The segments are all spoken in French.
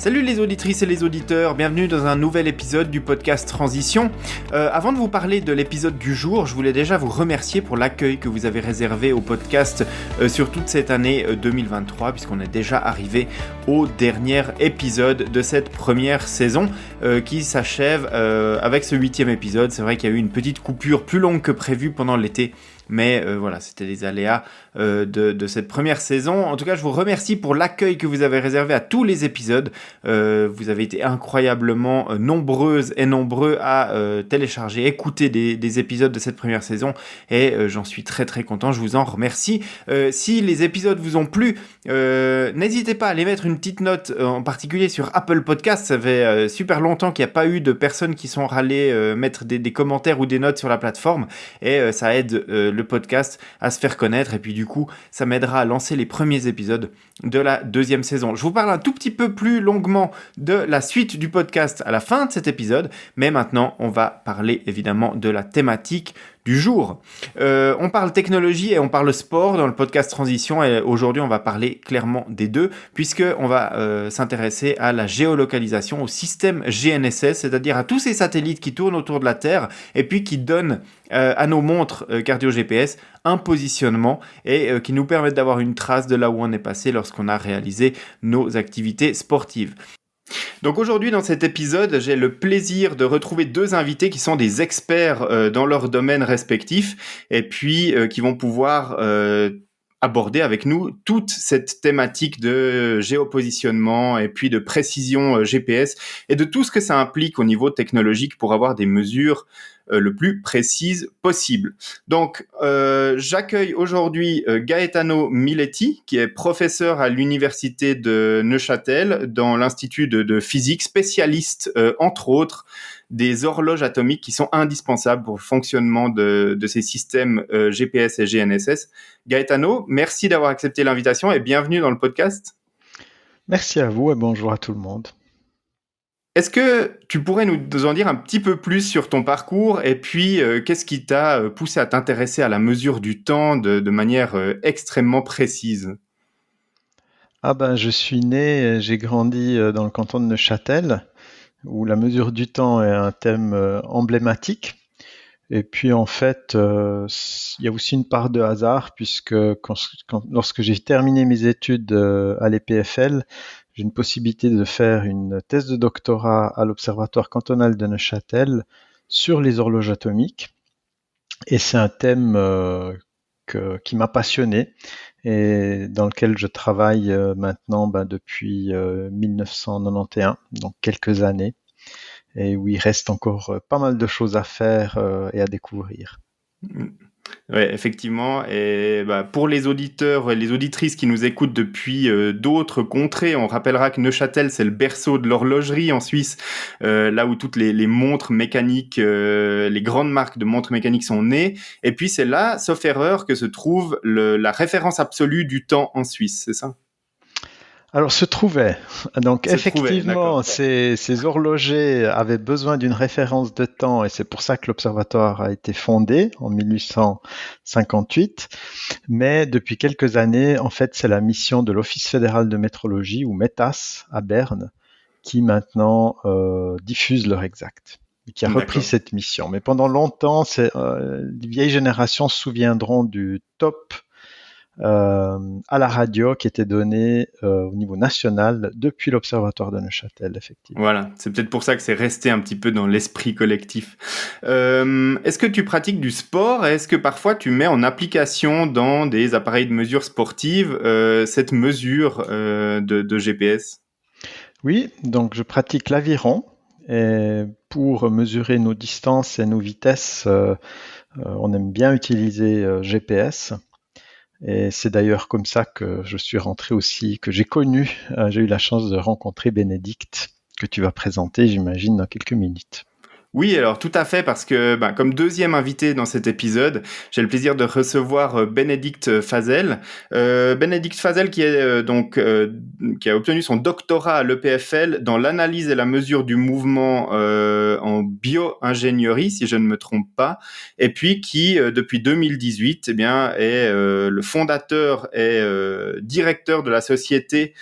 Salut les auditrices et les auditeurs, bienvenue dans un nouvel épisode du podcast Transition. Avant de vous parler de l'épisode du jour, je voulais déjà vous remercier pour l'accueil que vous avez réservé au podcast sur toute cette année 2023, puisqu'on est déjà arrivé au dernier épisode de cette première saison qui s'achève avec ce 8e épisode. C'est vrai qu'il y a eu une petite coupure plus longue que prévu pendant l'été. Mais voilà, c'était les aléas de cette première saison. En tout cas, je vous remercie pour l'accueil que vous avez réservé à tous les épisodes. Vous avez été incroyablement nombreuses et nombreux à télécharger, écouter des épisodes de cette première saison. Et j'en suis très très content, je vous en remercie. Si les épisodes vous ont plu, n'hésitez pas à aller mettre une petite note, en particulier sur Apple Podcast. Ça fait super longtemps qu'il n'y a pas eu de personnes qui sont allées mettre des commentaires ou des notes sur la plateforme. Et ça aide le podcast à se faire connaître et puis du coup ça m'aidera à lancer les premiers épisodes de la deuxième saison. Je vous parle un tout petit peu plus longuement de la suite du podcast à la fin de cet épisode, mais maintenant on va parler évidemment de la thématique du jour. On parle technologie et on parle sport dans le podcast Transition et aujourd'hui on va parler clairement des deux puisqu'on va s'intéresser à la géolocalisation, au système GNSS, c'est-à-dire à tous ces satellites qui tournent autour de la Terre et puis qui donnent à nos montres cardio-GPS un positionnement et qui nous permettent d'avoir une trace de là où on est passé lorsqu'on a réalisé nos activités sportives. Donc aujourd'hui dans cet épisode, j'ai le plaisir de retrouver deux invités qui sont des experts dans leur domaine respectif et puis qui vont pouvoir aborder avec nous toute cette thématique de géopositionnement et puis de précision GPS et de tout ce que ça implique au niveau technologique pour avoir des mesures le plus précise possible. Donc, j'accueille aujourd'hui Gaetano Miletti, qui est professeur à l'université de Neuchâtel dans l'institut de physique, spécialiste, entre autres, des horloges atomiques qui sont indispensables pour le fonctionnement de ces systèmes GPS et GNSS. Gaetano, merci d'avoir accepté l'invitation et bienvenue dans le podcast. Merci à vous et bonjour à tout le monde. Est-ce que tu pourrais nous en dire un petit peu plus sur ton parcours et puis qu'est-ce qui t'a poussé à t'intéresser à la mesure du temps de manière extrêmement précise ? Je suis né, j'ai grandi dans le canton de Neuchâtel où la mesure du temps est un thème emblématique. Et puis en fait, il y a aussi une part de hasard puisque lorsque j'ai terminé mes études à l'EPFL, j'ai une possibilité de faire une thèse de doctorat à l'Observatoire cantonal de Neuchâtel sur les horloges atomiques. Et c'est un thème qui m'a passionné et dans lequel je travaille maintenant depuis 1991, donc quelques années, et où il reste encore pas mal de choses à faire et à découvrir. Oui, effectivement. Et pour les auditeurs et les auditrices qui nous écoutent depuis d'autres contrées, on rappellera que Neuchâtel, c'est le berceau de l'horlogerie en Suisse, là où toutes les montres mécaniques, les grandes marques de montres mécaniques sont nées. Et puis c'est là, sauf erreur, que se trouve la référence absolue du temps en Suisse, c'est ça ? Alors, se trouvait. Donc, effectivement, ces horlogers avaient besoin d'une référence de temps et c'est pour ça que l'observatoire a été fondé en 1858. Mais depuis quelques années, en fait, c'est la mission de l'Office fédéral de métrologie, ou METAS, à Berne, qui maintenant diffuse l'heure exacte et qui a repris cette mission. Mais pendant longtemps, les vieilles générations se souviendront du top à la radio qui était donnée au niveau national depuis l'Observatoire de Neuchâtel, effectivement. Voilà, c'est peut-être pour ça que c'est resté un petit peu dans l'esprit collectif. Est-ce que tu pratiques du sport ? Est-ce que parfois tu mets en application dans des appareils de mesure sportive cette mesure de GPS ? Oui, donc je pratique l'aviron et pour mesurer nos distances et nos vitesses, on aime bien utiliser GPS. Et c'est d'ailleurs comme ça que je suis rentré aussi, que j'ai eu la chance de rencontrer Bénédicte, que tu vas présenter, j'imagine, dans quelques minutes. Oui, alors tout à fait, parce que comme deuxième invité dans cet épisode, j'ai le plaisir de recevoir Bénédicte Fazel. Bénédicte Fazel qui est qui a obtenu son doctorat à l'EPFL dans l'analyse et la mesure du mouvement en bio-ingénierie, si je ne me trompe pas, et puis qui depuis 2018 est le fondateur et directeur de la société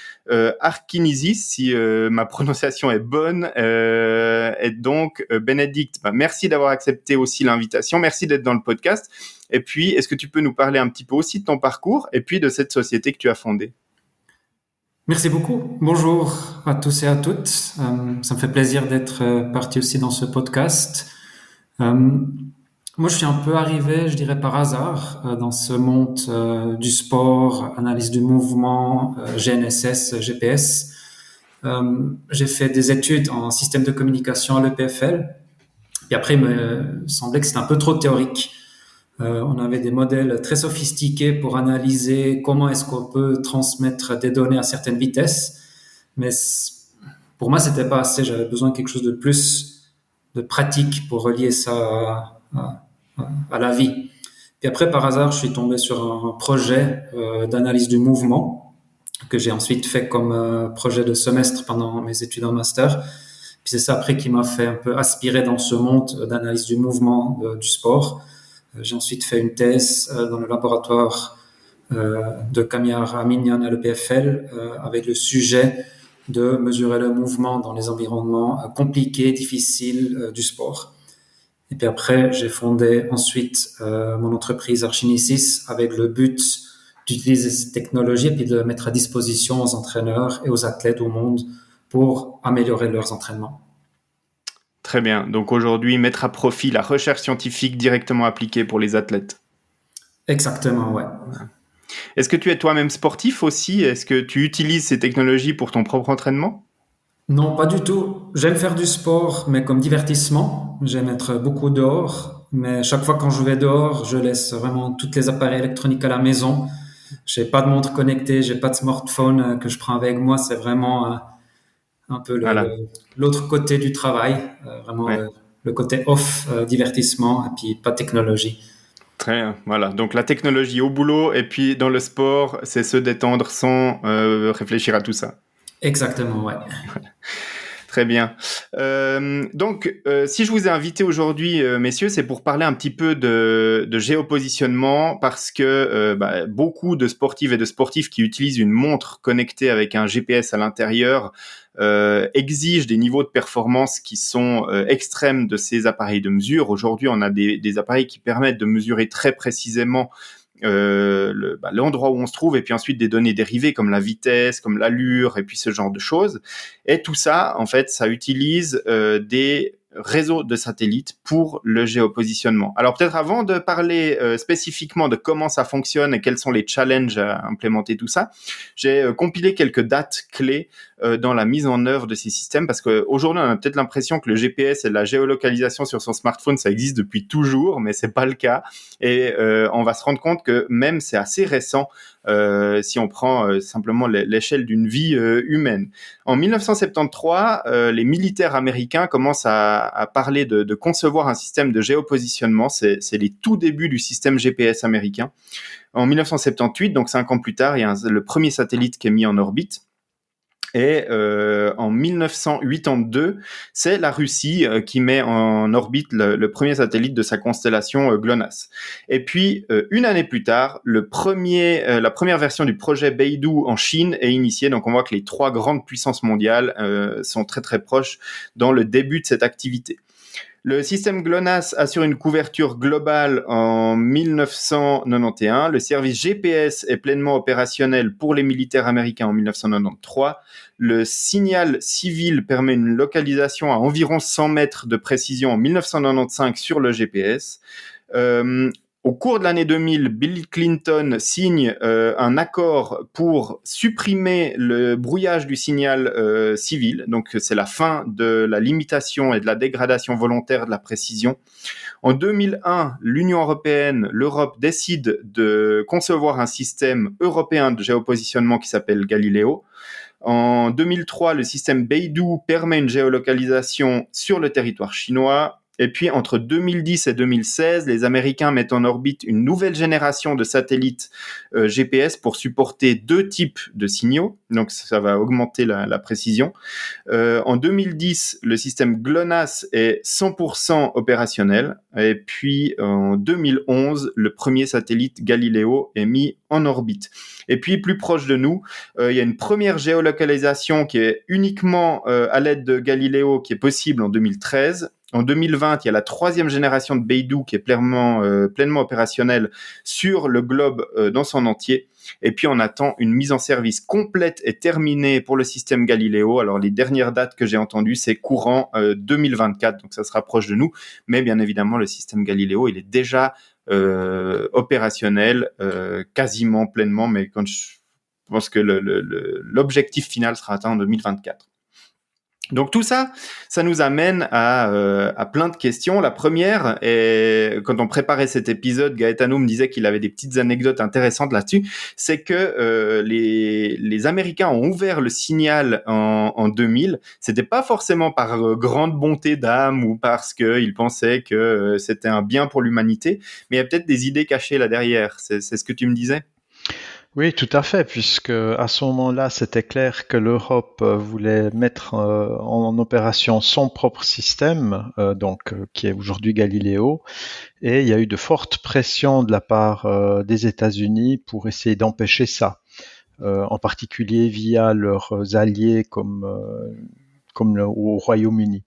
Arkinesis, si ma prononciation est bonne, et donc Bénédicte, merci d'avoir accepté aussi l'invitation, merci d'être dans le podcast, et puis est-ce que tu peux nous parler un petit peu aussi de ton parcours, et puis de cette société que tu as fondée? Merci beaucoup. Bonjour à tous et à toutes. Ça me fait plaisir d'être partie aussi dans ce podcast. Moi, je suis un peu arrivé, je dirais par hasard, dans ce monde du sport, analyse du mouvement, GNSS, GPS. J'ai fait des études en système de communication à l'EPFL. Et après, il me semblait que c'était un peu trop théorique. On avait des modèles très sophistiqués pour analyser comment est-ce qu'on peut transmettre des données à certaines vitesses. Mais pour moi, c'était pas assez. J'avais besoin de quelque chose de plus de pratique pour relier ça à la vie. Puis après, par hasard, je suis tombé sur un projet d'analyse du mouvement que j'ai ensuite fait comme projet de semestre pendant mes études en master. Puis c'est ça après qui m'a fait un peu aspirer dans ce monde d'analyse du mouvement du sport. J'ai ensuite fait une thèse dans le laboratoire de Kamiar Aminian à l'EPFL avec le sujet de mesurer le mouvement dans les environnements compliqués, difficiles du sport. Et puis après, j'ai fondé ensuite mon entreprise Archinesis avec le but d'utiliser cette technologie et puis de la mettre à disposition aux entraîneurs et aux athlètes au monde pour améliorer leurs entraînements. Très bien. Donc aujourd'hui, mettre à profit la recherche scientifique directement appliquée pour les athlètes. Exactement, ouais. Est-ce que tu es toi-même sportif aussi? Est-ce que tu utilises ces technologies pour ton propre entraînement? Non, pas du tout. J'aime faire du sport, mais comme divertissement. J'aime être beaucoup dehors, mais chaque fois quand je vais dehors, je laisse vraiment tous les appareils électroniques à la maison. J'ai pas de montre connectée, j'ai pas de smartphone que je prends avec moi. C'est vraiment un peu Voilà. l'autre côté du travail, vraiment Ouais. le côté off, divertissement, et puis pas de technologie. Très bien, voilà. Donc la technologie au boulot et puis dans le sport, c'est se détendre sans réfléchir à tout ça. Exactement, ouais. Très bien. Si je vous ai invité aujourd'hui, messieurs, c'est pour parler un petit peu de géopositionnement parce que beaucoup de sportives et de sportifs qui utilisent une montre connectée avec un GPS à l'intérieur exigent des niveaux de performance qui sont extrêmes de ces appareils de mesure. Aujourd'hui, on a des appareils qui permettent de mesurer très précisément l'endroit où on se trouve, et puis ensuite des données dérivées comme la vitesse, comme l'allure, et puis ce genre de choses. Et tout ça, en fait, ça utilise des réseaux de satellites pour le géopositionnement. Alors peut-être avant de parler spécifiquement de comment ça fonctionne et quels sont les challenges à implémenter tout ça, j'ai compilé quelques dates clés dans la mise en œuvre de ces systèmes, parce qu'aujourd'hui on a peut-être l'impression que le GPS et la géolocalisation sur son smartphone ça existe depuis toujours, mais c'est pas le cas, et on va se rendre compte que même c'est assez récent si on prend simplement l'échelle d'une vie humaine. En 1973, les militaires américains commencent à parler de concevoir un système de géopositionnement. C'est les tout débuts du système GPS américain. En 1978, donc 5 ans plus tard, il y a le premier satellite qui est mis en orbite. Et en 1982, c'est la Russie qui met en orbite le premier satellite de sa constellation GLONASS. Et puis, une année plus tard, la première version du projet Beidou en Chine est initiée. Donc, on voit que les 3 grandes puissances mondiales sont très très proches dans le début de cette activité. Le système GLONASS assure une couverture globale en 1991. Le service GPS est pleinement opérationnel pour les militaires américains en 1993. Le signal civil permet une localisation à environ 100 mètres de précision en 1995 sur le GPS. Au cours de l'année 2000, Bill Clinton signe un accord pour supprimer le brouillage du signal civil. Donc, c'est la fin de la limitation et de la dégradation volontaire de la précision. En 2001, l'Union européenne, l'Europe décide de concevoir un système européen de géopositionnement qui s'appelle Galileo. En 2003, le système Beidou permet une géolocalisation sur le territoire chinois. Et puis, entre 2010 et 2016, les Américains mettent en orbite une nouvelle génération de satellites GPS pour supporter 2 types de signaux. Donc, ça va augmenter la précision. En 2010, le système GLONASS est 100% opérationnel. Et puis, en 2011, le premier satellite Galileo est mis en orbite. Et puis, plus proche de nous, il y a une première géolocalisation qui est uniquement à l'aide de Galileo qui est possible en 2013. En 2020, il y a la 3e génération de Beidou qui est pleinement opérationnelle sur le globe dans son entier. Et puis, on attend une mise en service complète et terminée pour le système Galileo. Alors, les dernières dates que j'ai entendues, c'est courant 2024, donc ça se rapproche de nous. Mais bien évidemment, le système Galileo, il est déjà opérationnel, quasiment pleinement, mais quand je pense que l'objectif final sera atteint en 2024. Donc tout ça, ça nous amène à plein de questions. La première, est, quand on préparait cet épisode, Gaetano me disait qu'il avait des petites anecdotes intéressantes là-dessus, c'est que les Américains ont ouvert le signal en 2000. C'était pas forcément par grande bonté d'âme ou parce qu'ils pensaient que c'était un bien pour l'humanité, mais il y a peut-être des idées cachées là derrière. C'est ce que tu me disais ? Oui, tout à fait, puisque à ce moment-là, c'était clair que l'Europe voulait mettre en opération son propre système, qui est aujourd'hui Galileo, et il y a eu de fortes pressions de la part des États-Unis pour essayer d'empêcher ça, en particulier via leurs alliés comme au Royaume-Uni.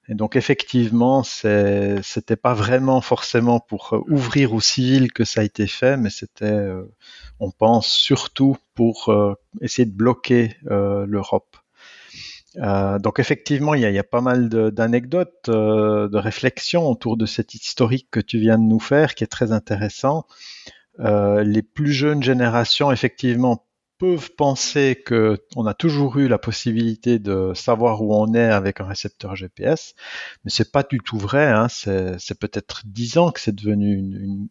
Et donc effectivement, c'était pas vraiment forcément pour ouvrir aux civils que ça a été fait, mais c'était, on pense, surtout pour essayer de bloquer l'Europe. Donc effectivement, il y a pas mal d'anecdotes, de réflexions autour de cet historique que tu viens de nous faire, qui est très intéressant. Les plus jeunes générations, effectivement, peuvent penser qu'on a toujours eu la possibilité de savoir où on est avec un récepteur GPS, mais c'est pas du tout vrai, hein. C'est peut-être 10 ans que c'est devenu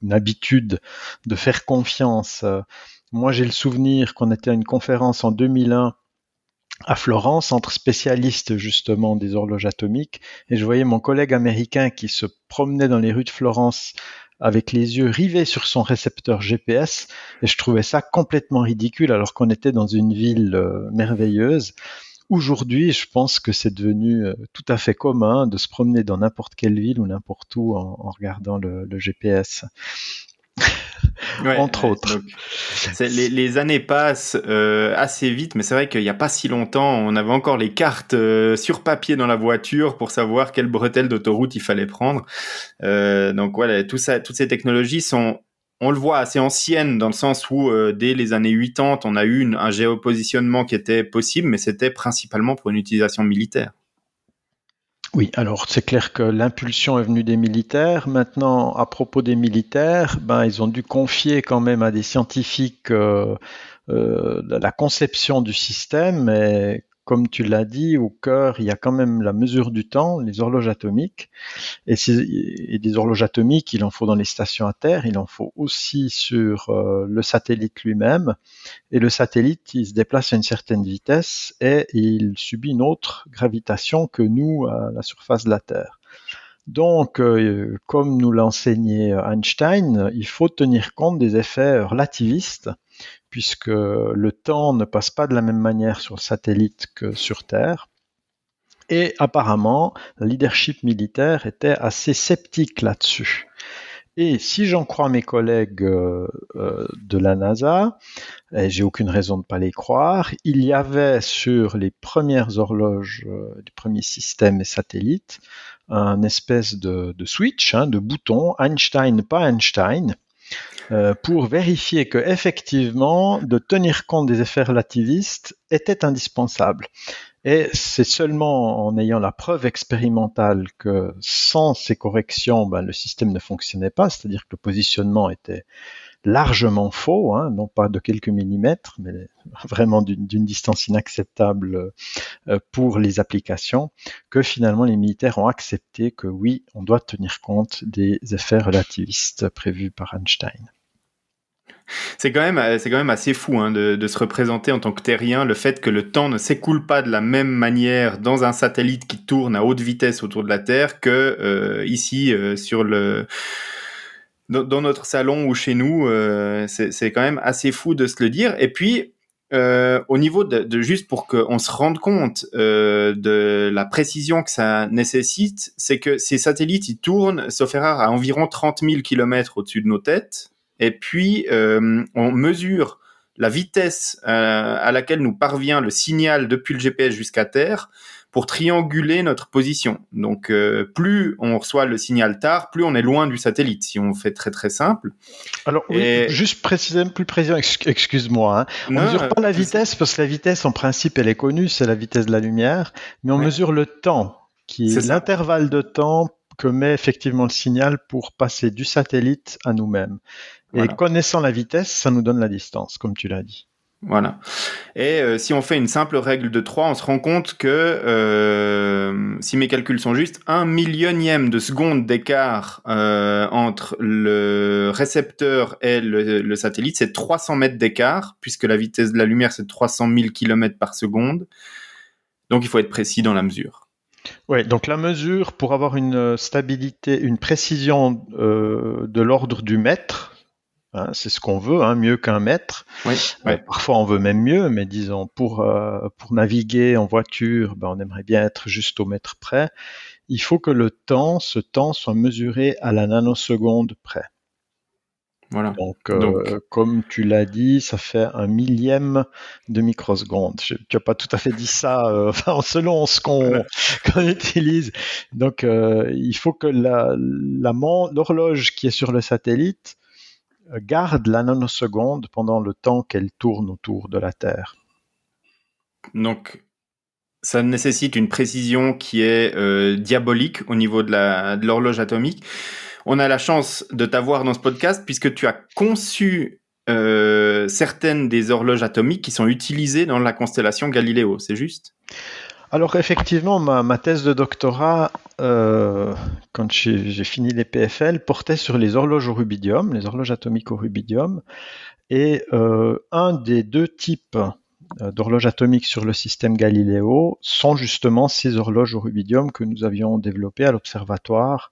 une habitude de faire confiance. Moi, j'ai le souvenir qu'on était à une conférence en 2001 à Florence, entre spécialistes justement des horloges atomiques, et je voyais mon collègue américain qui se promenait dans les rues de Florence avec les yeux rivés sur son récepteur GPS, et je trouvais ça complètement ridicule alors qu'on était dans une ville merveilleuse. Aujourd'hui, je pense que c'est devenu tout à fait commun de se promener dans n'importe quelle ville ou n'importe où en regardant le GPS. Ouais, entre autres. Donc, les années passent assez vite, mais c'est vrai qu'il n'y a pas si longtemps, on avait encore les cartes sur papier dans la voiture pour savoir quelle bretelle d'autoroute il fallait prendre. Donc voilà, toutes ces technologies sont, on le voit, assez anciennes dans le sens où dès les années 80, on a eu un géopositionnement qui était possible, mais c'était principalement pour une utilisation militaire. Oui, alors c'est clair que l'impulsion est venue des militaires. Maintenant, à propos des militaires, ils ont dû confier quand même à des scientifiques la conception du système. Et comme tu l'as dit, au cœur, il y a quand même la mesure du temps, les horloges atomiques. Et des horloges atomiques, il en faut dans les stations à terre, il en faut aussi sur le satellite lui-même. Et le satellite, il se déplace à une certaine vitesse et il subit une autre gravitation que nous à la surface de la Terre. Donc, comme nous l'a enseigné Einstein, il faut tenir compte des effets relativistes, puisque le temps ne passe pas de la même manière sur le satellite que sur Terre. Et apparemment, le leadership militaire était assez sceptique là-dessus. Et si j'en crois mes collègues de la NASA, et j'ai aucune raison de ne pas les croire, il y avait sur les premières horloges, les premiers systèmes et satellites, un espèce de switch, de bouton, Einstein, pas Einstein, pour vérifier que effectivement, de tenir compte des effets relativistes était indispensable. Et c'est seulement en ayant la preuve expérimentale que sans ces corrections, le système ne fonctionnait pas, c'est-à-dire que le positionnement était largement faux, non pas de quelques millimètres, mais vraiment d'une distance inacceptable pour les applications, que finalement les militaires ont accepté que oui, on doit tenir compte des effets relativistes prévus par Einstein. C'est quand même assez fou hein, de se représenter en tant que terrien le fait que le temps ne s'écoule pas de la même manière dans un satellite qui tourne à haute vitesse autour de la Terre que ici dans notre salon ou chez nous. C'est quand même assez fou de se le dire. Et puis au niveau de juste pour qu'on se rende compte de la précision que ça nécessite, c'est que ces satellites ils tournent, sauf erreur, à environ 30 000 km au-dessus de nos têtes. Et puis, on mesure la vitesse à laquelle nous parvient le signal depuis le GPS jusqu'à Terre pour trianguler notre position. Donc, plus on reçoit le signal tard, plus on est loin du satellite, si on fait très très simple. Alors, oui, juste plus précisément, excuse-moi. Hein. On ne mesure pas la vitesse, parce que la vitesse, en principe, elle est connue, c'est la vitesse de la lumière, mais on mesure le temps, qui est l'intervalle de temps que met effectivement le signal pour passer du satellite à nous-mêmes. Et connaissant la vitesse, ça nous donne la distance, comme tu l'as dit. Voilà. Et si on fait une simple règle de 3, on se rend compte que, si mes calculs sont justes, 1 millionième de seconde d'écart entre le récepteur et le satellite, c'est 300 mètres d'écart, puisque la vitesse de la lumière, c'est 300 000 km par seconde. Donc, il faut être précis dans la mesure. Oui, donc la mesure, pour avoir une stabilité, une précision de l'ordre du mètre, hein, c'est ce qu'on veut, hein, mieux qu'un mètre. Oui, parfois, on veut même mieux, mais disons, pour naviguer en voiture, on aimerait bien être juste au mètre près. Il faut que ce temps soit mesuré à la nanoseconde près. Voilà. Donc, comme tu l'as dit, ça fait 1 millième de microseconde. Tu n'as pas tout à fait dit ça, selon ce qu'on utilise. Donc, il faut que l'horloge qui est sur le satellite garde la nanoseconde pendant le temps qu'elle tourne autour de la Terre. Donc, ça nécessite une précision qui est diabolique au niveau de l'horloge atomique. On a la chance de t'avoir dans ce podcast puisque tu as conçu certaines des horloges atomiques qui sont utilisées dans la constellation Galileo, c'est juste ? Alors effectivement, ma thèse de doctorat, quand j'ai fini les PFL, portait sur les horloges au rubidium, les horloges atomiques au rubidium, et un des deux types d'horloges atomiques sur le système Galileo sont justement ces horloges au rubidium que nous avions développées à l'observatoire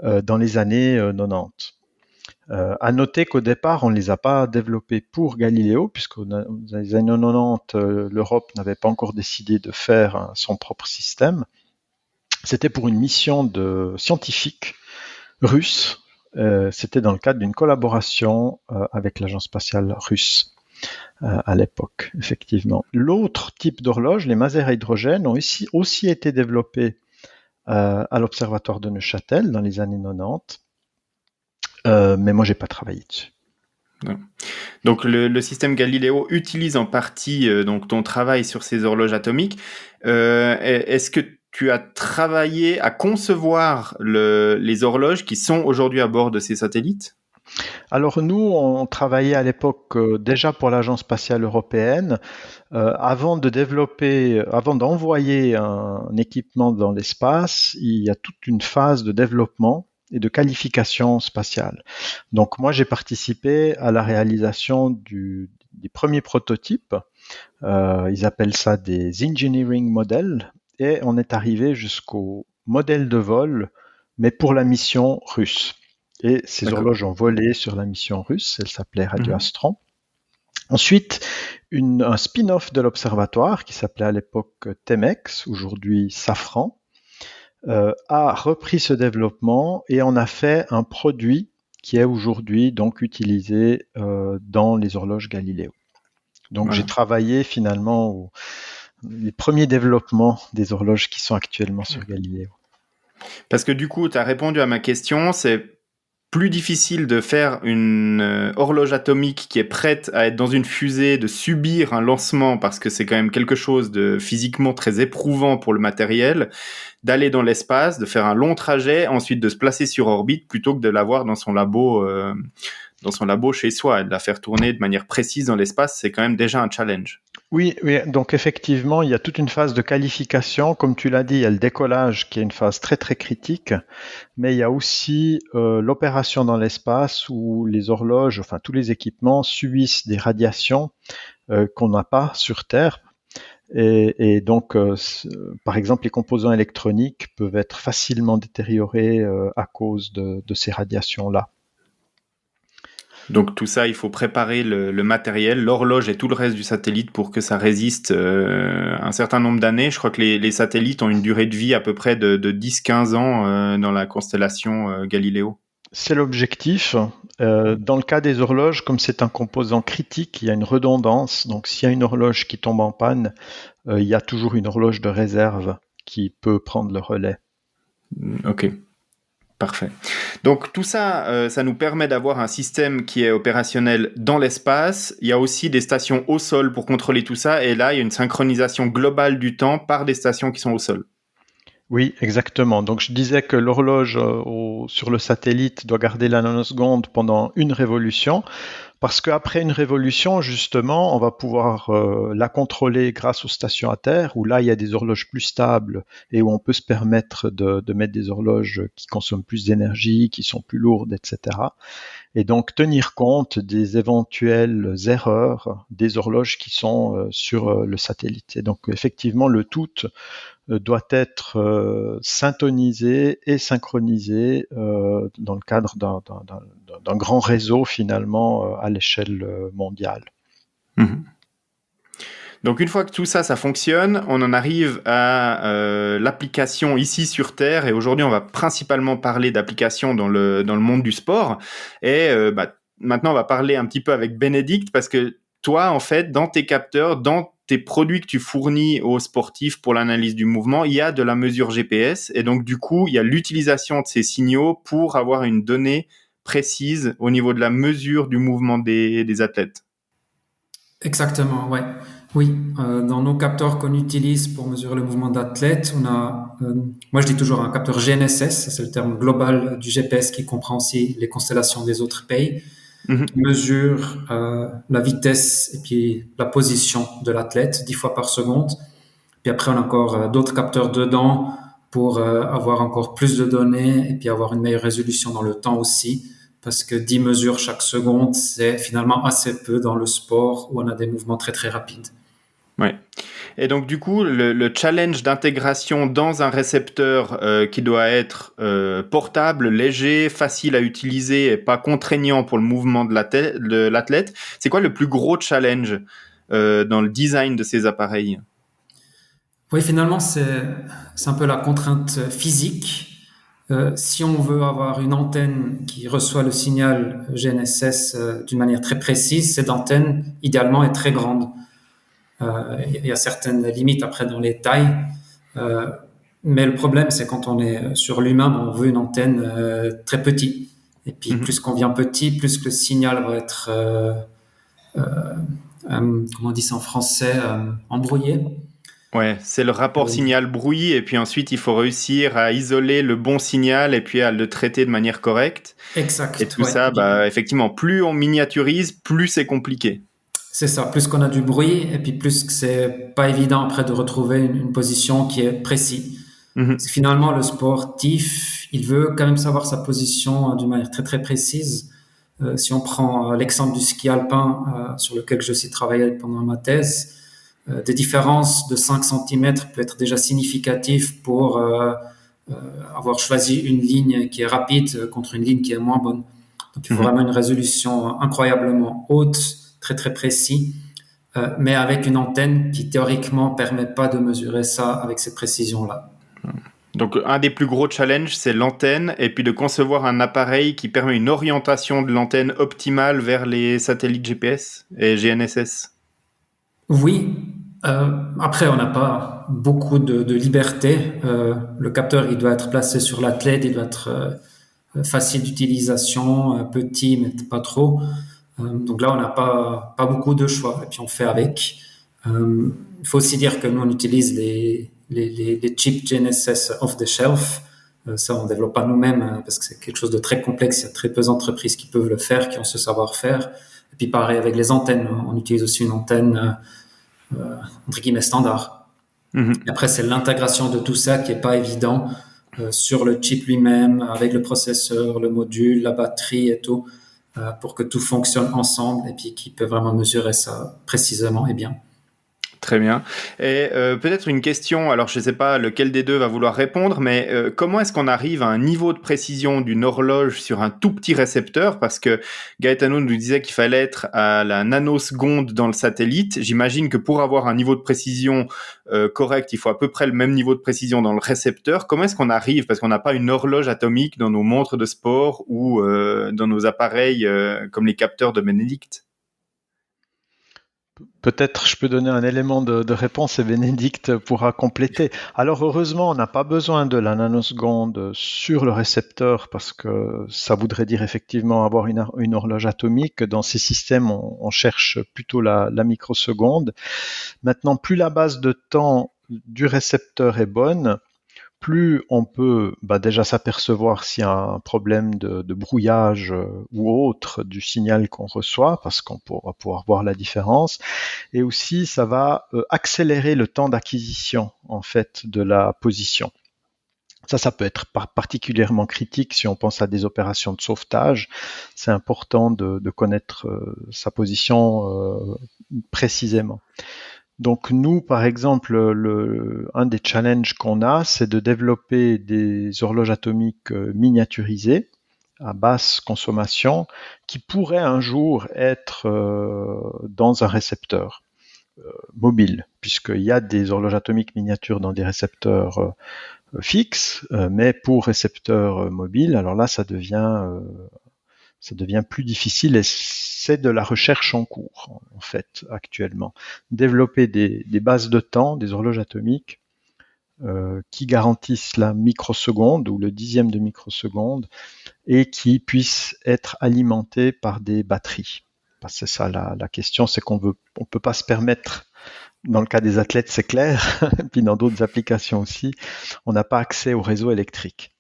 dans les années 90. À noter qu'au départ, on ne les a pas développés pour Galileo, puisque dans les années 90, l'Europe n'avait pas encore décidé de faire son propre système. C'était pour une mission de scientifiques russes. C'était dans le cadre d'une collaboration avec l'agence spatiale russe à l'époque, effectivement. L'autre type d'horloge, les masers à hydrogène, ont aussi été développés à l'observatoire de Neuchâtel dans les années 90. Mais moi, j'ai pas travaillé dessus. Donc, le système Galileo utilise en partie donc ton travail sur ces horloges atomiques. Est-ce que tu as travaillé à concevoir les horloges qui sont aujourd'hui à bord de ces satellites ? Alors nous, on travaillait à l'époque déjà pour l'Agence spatiale européenne. Avant d'envoyer un équipement dans l'espace, il y a toute une phase de développement et de qualification spatiale. Donc moi, j'ai participé à la réalisation des premiers prototypes. Ils appellent ça des engineering models, et on est arrivé jusqu'au modèle de vol, mais pour la mission russe. Et ces horloges ont volé sur la mission russe, elle s'appelait Radioastron. Ensuite, un spin-off de l'observatoire qui s'appelait à l'époque Temex, aujourd'hui Safran, a repris ce développement et en a fait un produit qui est aujourd'hui donc utilisé dans les horloges Galileo. Donc j'ai travaillé finalement les premiers développements des horloges qui sont actuellement sur Galileo. Parce que du coup, tu as répondu à ma question, c'est plus difficile de faire une horloge atomique qui est prête à être dans une fusée, de subir un lancement, parce que c'est quand même quelque chose de physiquement très éprouvant pour le matériel, d'aller dans l'espace, de faire un long trajet, ensuite de se placer sur orbite, plutôt que de l'avoir dans son labo chez soi, et de la faire tourner de manière précise dans l'espace, c'est quand même déjà un challenge. Oui, oui, donc effectivement, il y a toute une phase de qualification. Comme tu l'as dit, il y a le décollage qui est une phase très très critique, mais il y a aussi l'opération dans l'espace où les horloges, enfin tous les équipements subissent des radiations qu'on n'a pas sur Terre. Et donc, par exemple, les composants électroniques peuvent être facilement détériorés à cause de ces radiations-là. Donc tout ça, il faut préparer le matériel, l'horloge et tout le reste du satellite pour que ça résiste un certain nombre d'années. Je crois que les satellites ont une durée de vie à peu près de 10-15 ans dans la constellation Galileo. C'est l'objectif. Dans le cas des horloges, comme c'est un composant critique, il y a une redondance. Donc s'il y a une horloge qui tombe en panne, il y a toujours une horloge de réserve qui peut prendre le relais. Ok. Parfait. Donc tout ça, ça nous permet d'avoir un système qui est opérationnel dans l'espace. Il y a aussi des stations au sol pour contrôler tout ça. Et là, il y a une synchronisation globale du temps par des stations qui sont au sol. Oui, exactement. Donc je disais que l'horloge sur le satellite doit garder la nanoseconde pendant une révolution, parce qu'après une révolution, justement, on va pouvoir la contrôler grâce aux stations à terre, où là, il y a des horloges plus stables et où on peut se permettre de mettre des horloges qui consomment plus d'énergie, qui sont plus lourdes, etc. Et donc tenir compte des éventuelles erreurs des horloges qui sont sur le satellite. Et donc effectivement, le tout doit être syntonisé et synchronisé dans le cadre d'un grand réseau finalement à l'échelle mondiale. Mmh. Donc une fois que tout ça, ça fonctionne, on en arrive à l'application ici sur Terre. Et aujourd'hui, on va principalement parler d'applications dans le monde du sport. Et maintenant, on va parler un petit peu avec Bénédicte, parce que toi, en fait, dans tes capteurs, dans tes produits que tu fournis aux sportifs pour l'analyse du mouvement, il y a de la mesure GPS. Et donc, du coup, il y a l'utilisation de ces signaux pour avoir une donnée précise au niveau de la mesure du mouvement des athlètes. Exactement, ouais. Oui, dans nos capteurs qu'on utilise pour mesurer le mouvement d'athlète, on a, moi je dis toujours un capteur GNSS, c'est le terme global du GPS qui comprend aussi les constellations des autres pays, qui mesure la vitesse et puis la position de l'athlète 10 fois par seconde. Puis après, on a encore d'autres capteurs dedans pour avoir encore plus de données et puis avoir une meilleure résolution dans le temps aussi. Parce que 10 mesures chaque seconde, c'est finalement assez peu dans le sport où on a des mouvements très très rapides. Ouais. Et donc du coup, le challenge d'intégration dans un récepteur qui doit être portable, léger, facile à utiliser et pas contraignant pour le mouvement de l'athlète, c'est quoi le plus gros challenge dans le design de ces appareils? Oui, finalement, c'est un peu la contrainte physique. Si on veut avoir une antenne qui reçoit le signal GNSS d'une manière très précise, cette antenne, idéalement, est très grande. Il y a certaines limites après dans les tailles. Mais le problème, c'est quand on est sur l'humain, on veut une antenne très petite. Et puis, plus qu'on vient petit, plus que le signal va être, comment on dit ça en français, embrouillé. Ouais, c'est le rapport signal-bruit, et puis ensuite il faut réussir à isoler le bon signal et puis à le traiter de manière correcte. Exact. Et tout ça, effectivement, plus on miniaturise, plus c'est compliqué. C'est ça, plus qu'on a du bruit, et puis plus que c'est pas évident après de retrouver une position qui est précise. Finalement, le sportif, il veut quand même savoir sa position d'une manière très très précise. Si on prend l'exemple du ski alpin, sur lequel je suis travaillé pendant ma thèse, des différences de 5 cm peut être déjà significatif pour avoir choisi une ligne qui est rapide contre une ligne qui est moins bonne. Donc il faut vraiment une résolution incroyablement haute, très très précis, mais avec une antenne qui théoriquement permet pas de mesurer ça avec cette précision-là. Donc un des plus gros challenges, c'est l'antenne, et puis de concevoir un appareil qui permet une orientation de l'antenne optimale vers les satellites GPS et GNSS. Oui. Après, on n'a pas beaucoup de liberté. Le capteur, il doit être placé sur l'athlète, il doit être facile d'utilisation, petit, mais pas trop. Donc là, on n'a pas beaucoup de choix, et puis on fait avec. Il faut aussi dire que nous, on utilise les chips GNSS off-the-shelf. Ça, on ne développe pas nous-mêmes parce que c'est quelque chose de très complexe. Il y a très peu d'entreprises qui peuvent le faire, qui ont ce savoir-faire. Et puis pareil avec les antennes. On utilise aussi une antenne entre guillemets standard. Et après, c'est l'intégration de tout ça qui est pas évident sur le chip lui-même, avec le processeur, le module, la batterie et tout, pour que tout fonctionne ensemble et puis qu'il peut vraiment mesurer ça précisément et bien. Très bien. Et peut-être une question, alors je ne sais pas lequel des deux va vouloir répondre, mais comment est-ce qu'on arrive à un niveau de précision d'une horloge sur un tout petit récepteur? Parce que Gaetano nous disait qu'il fallait être à la nanoseconde dans le satellite. J'imagine que pour avoir un niveau de précision correct, il faut à peu près le même niveau de précision dans le récepteur. Comment est-ce qu'on arrive? Parce qu'on n'a pas une horloge atomique dans nos montres de sport ou dans nos appareils comme les capteurs de Bénédicte. Peut-être je peux donner un élément de réponse et Bénédicte pourra compléter. Alors heureusement, on n'a pas besoin de la nanoseconde sur le récepteur parce que ça voudrait dire effectivement avoir une horloge atomique. Dans ces systèmes, on cherche plutôt la microseconde. Maintenant, plus la base de temps du récepteur est bonne, plus on peut déjà s'apercevoir s'il y a un problème de brouillage ou autre du signal qu'on reçoit, parce qu'on va pouvoir voir la différence. Et aussi, ça va accélérer le temps d'acquisition en fait de la position. Ça peut être particulièrement critique si on pense à des opérations de sauvetage. C'est important de connaître sa position précisément. Donc nous, par exemple, un des challenges qu'on a, c'est de développer des horloges atomiques miniaturisées à basse consommation qui pourraient un jour être dans un récepteur mobile, puisqu'il y a des horloges atomiques miniatures dans des récepteurs fixes, mais pour récepteurs mobiles, alors là, ça devient plus difficile et c'est de la recherche en cours, en fait, actuellement. Développer des bases de temps, des horloges atomiques qui garantissent la microseconde ou le dixième de microseconde et qui puissent être alimentées par des batteries. Parce que c'est ça la question, c'est on peut pas se permettre, dans le cas des athlètes c'est clair, et puis dans d'autres applications aussi, on n'a pas accès au réseau électrique.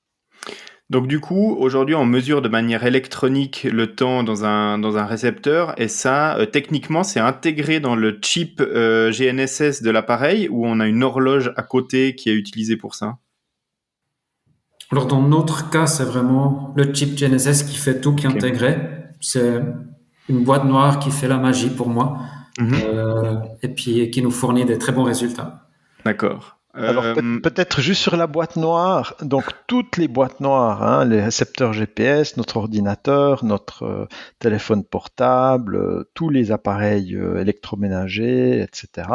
Donc du coup, aujourd'hui, on mesure de manière électronique le temps dans un récepteur et ça, techniquement, c'est intégré dans le chip GNSS de l'appareil ou on a une horloge à côté qui est utilisée pour ça? Alors dans notre cas, c'est vraiment le chip GNSS qui fait tout, qui est intégré. C'est une boîte noire qui fait la magie pour moi et puis qui nous fournit des très bons résultats. D'accord. Alors peut-être juste sur la boîte noire, donc toutes les boîtes noires, les récepteurs GPS, notre ordinateur, notre téléphone portable, tous les appareils électroménagers, etc.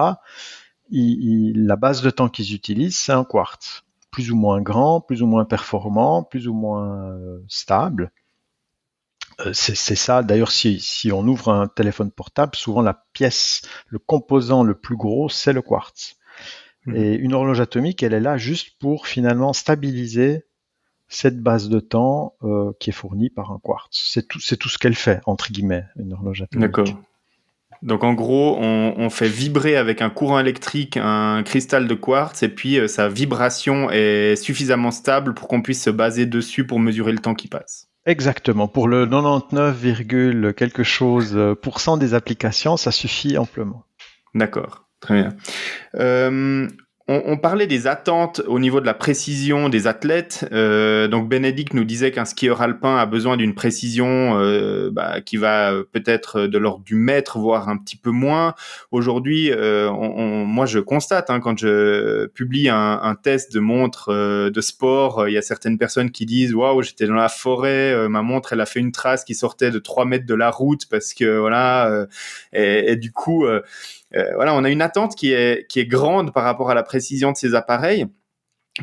La base de temps qu'ils utilisent, c'est un quartz, plus ou moins grand, plus ou moins performant, plus ou moins stable. C'est ça, d'ailleurs si on ouvre un téléphone portable, souvent la pièce, le composant le plus gros, c'est le quartz. Et une horloge atomique, elle est là juste pour finalement stabiliser cette base de temps qui est fournie par un quartz. C'est tout ce qu'elle fait, entre guillemets, une horloge atomique. D'accord. Donc en gros, on fait vibrer avec un courant électrique un cristal de quartz et puis sa vibration est suffisamment stable pour qu'on puisse se baser dessus pour mesurer le temps qui passe. Exactement. Pour le 99, quelque chose % des applications, ça suffit amplement. D'accord. Très bien. On parlait des attentes au niveau de la précision des athlètes. Donc Bénédicte nous disait qu'un skieur alpin a besoin d'une précision qui va peut-être de l'ordre du mètre, voire un petit peu moins. Aujourd'hui, moi je constate quand je publie un test de montre de sport, il y a certaines personnes qui disent « Waouh, j'étais dans la forêt, ma montre elle a fait une trace qui sortait de 3 mètres de la route parce que voilà et du coup on a une attente qui est grande par rapport à la précision de ces appareils.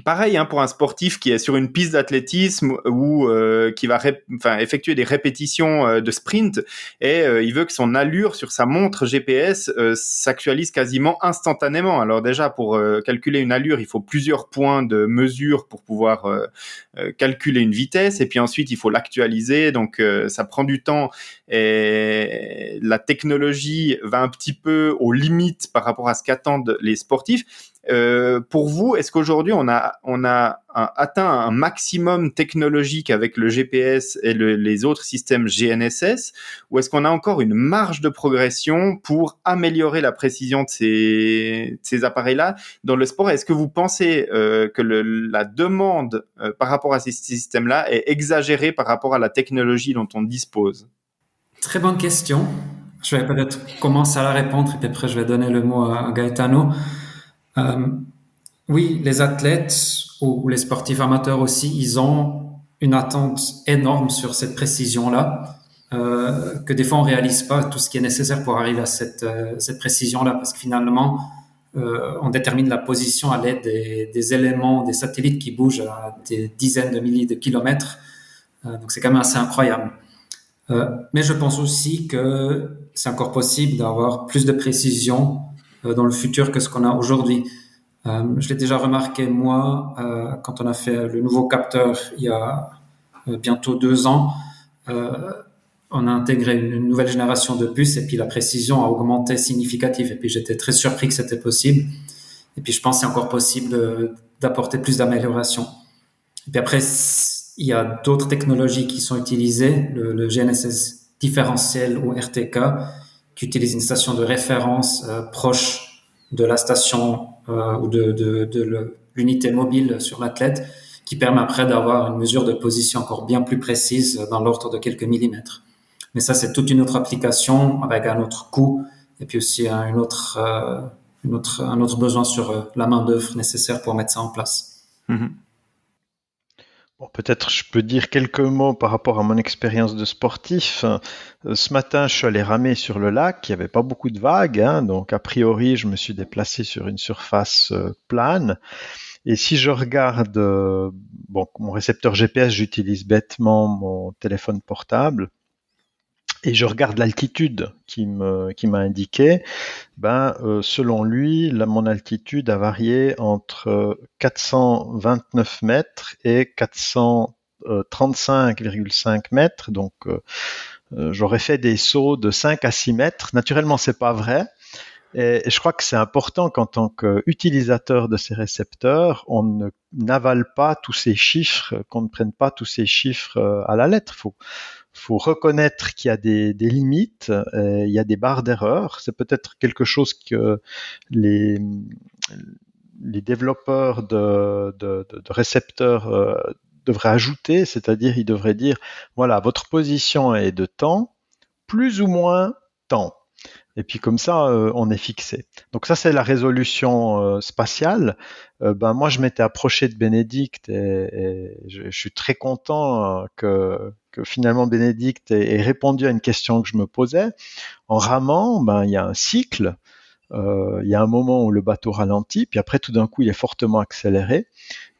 Pareil pour un sportif qui est sur une piste d'athlétisme ou qui va effectuer des répétitions de sprint et il veut que son allure sur sa montre GPS s'actualise quasiment instantanément. Alors déjà, pour calculer une allure, il faut plusieurs points de mesure pour pouvoir calculer une vitesse et puis ensuite il faut l'actualiser, donc ça prend du temps et la technologie va un petit peu aux limites par rapport à ce qu'attendent les sportifs. Pour vous, est-ce qu'aujourd'hui on a atteint un maximum technologique avec le GPS et les autres systèmes GNSS, ou est-ce qu'on a encore une marge de progression pour améliorer la précision de ces appareils-là dans le sport? Est-ce que vous pensez que la demande par rapport à ces systèmes-là est exagérée par rapport à la technologie dont on dispose? Très bonne question. Je vais peut-être commencer à la répondre et puis après je vais donner le mot à Gaetano. Oui, les athlètes ou les sportifs amateurs aussi, ils ont une attente énorme sur cette précision-là, que des fois on réalise pas tout ce qui est nécessaire pour arriver à cette précision-là, parce que finalement, on détermine la position à l'aide des éléments, des satellites qui bougent à des dizaines de milliers de kilomètres. Donc c'est quand même assez incroyable. Mais je pense aussi que c'est encore possible d'avoir plus de précision dans le futur que ce qu'on a aujourd'hui. Je l'ai déjà remarqué, moi, quand on a fait le nouveau capteur il y a bientôt 2 ans, on a intégré une nouvelle génération de puces et puis la précision a augmenté significativement. Et puis j'étais très surpris que c'était possible. Et puis je pense que c'est encore possible d'apporter plus d'amélioration. Et puis après, il y a d'autres technologies qui sont utilisées, le GNSS différentiel ou RTK, qui utilise une station de référence proche de la station ou de l'unité mobile sur l'athlète, qui permet après d'avoir une mesure de position encore bien plus précise dans l'ordre de quelques millimètres. Mais ça, c'est toute une autre application avec un autre coût et puis aussi un autre besoin sur la main-d'œuvre nécessaire pour mettre ça en place. Mm-hmm. Bon, peut-être je peux dire quelques mots par rapport à mon expérience de sportif. Ce matin, je suis allé ramer sur le lac, il n'y avait pas beaucoup de vagues, hein, donc a priori, je me suis déplacé sur une surface plane. Et si je regarde mon récepteur GPS, j'utilise bêtement mon téléphone portable. Et je regarde l'altitude qui m'a indiqué, selon lui, mon altitude a varié entre 429 mètres et 435,5 mètres. Donc, j'aurais fait des sauts de 5 à 6 mètres. Naturellement, c'est pas vrai. Et je crois que c'est important qu'en tant qu'utilisateur de ces récepteurs, on n'avale pas tous ces chiffres, qu'on ne prenne pas tous ces chiffres à la lettre. Faut reconnaître qu'il y a des limites, il y a des barres d'erreur. C'est peut-être quelque chose que les développeurs de récepteurs devraient ajouter, c'est-à-dire ils devraient dire, voilà, votre position est de temps, plus ou moins temps. Et puis comme ça, on est fixé. Donc ça, c'est la résolution spatiale. Moi, je m'étais approché de Bénédicte et je suis très content que finalement Bénédicte ait répondu à une question que je me posais. En ramant, il y a un cycle. Il y a un moment où le bateau ralentit, puis après, tout d'un coup, il est fortement accéléré.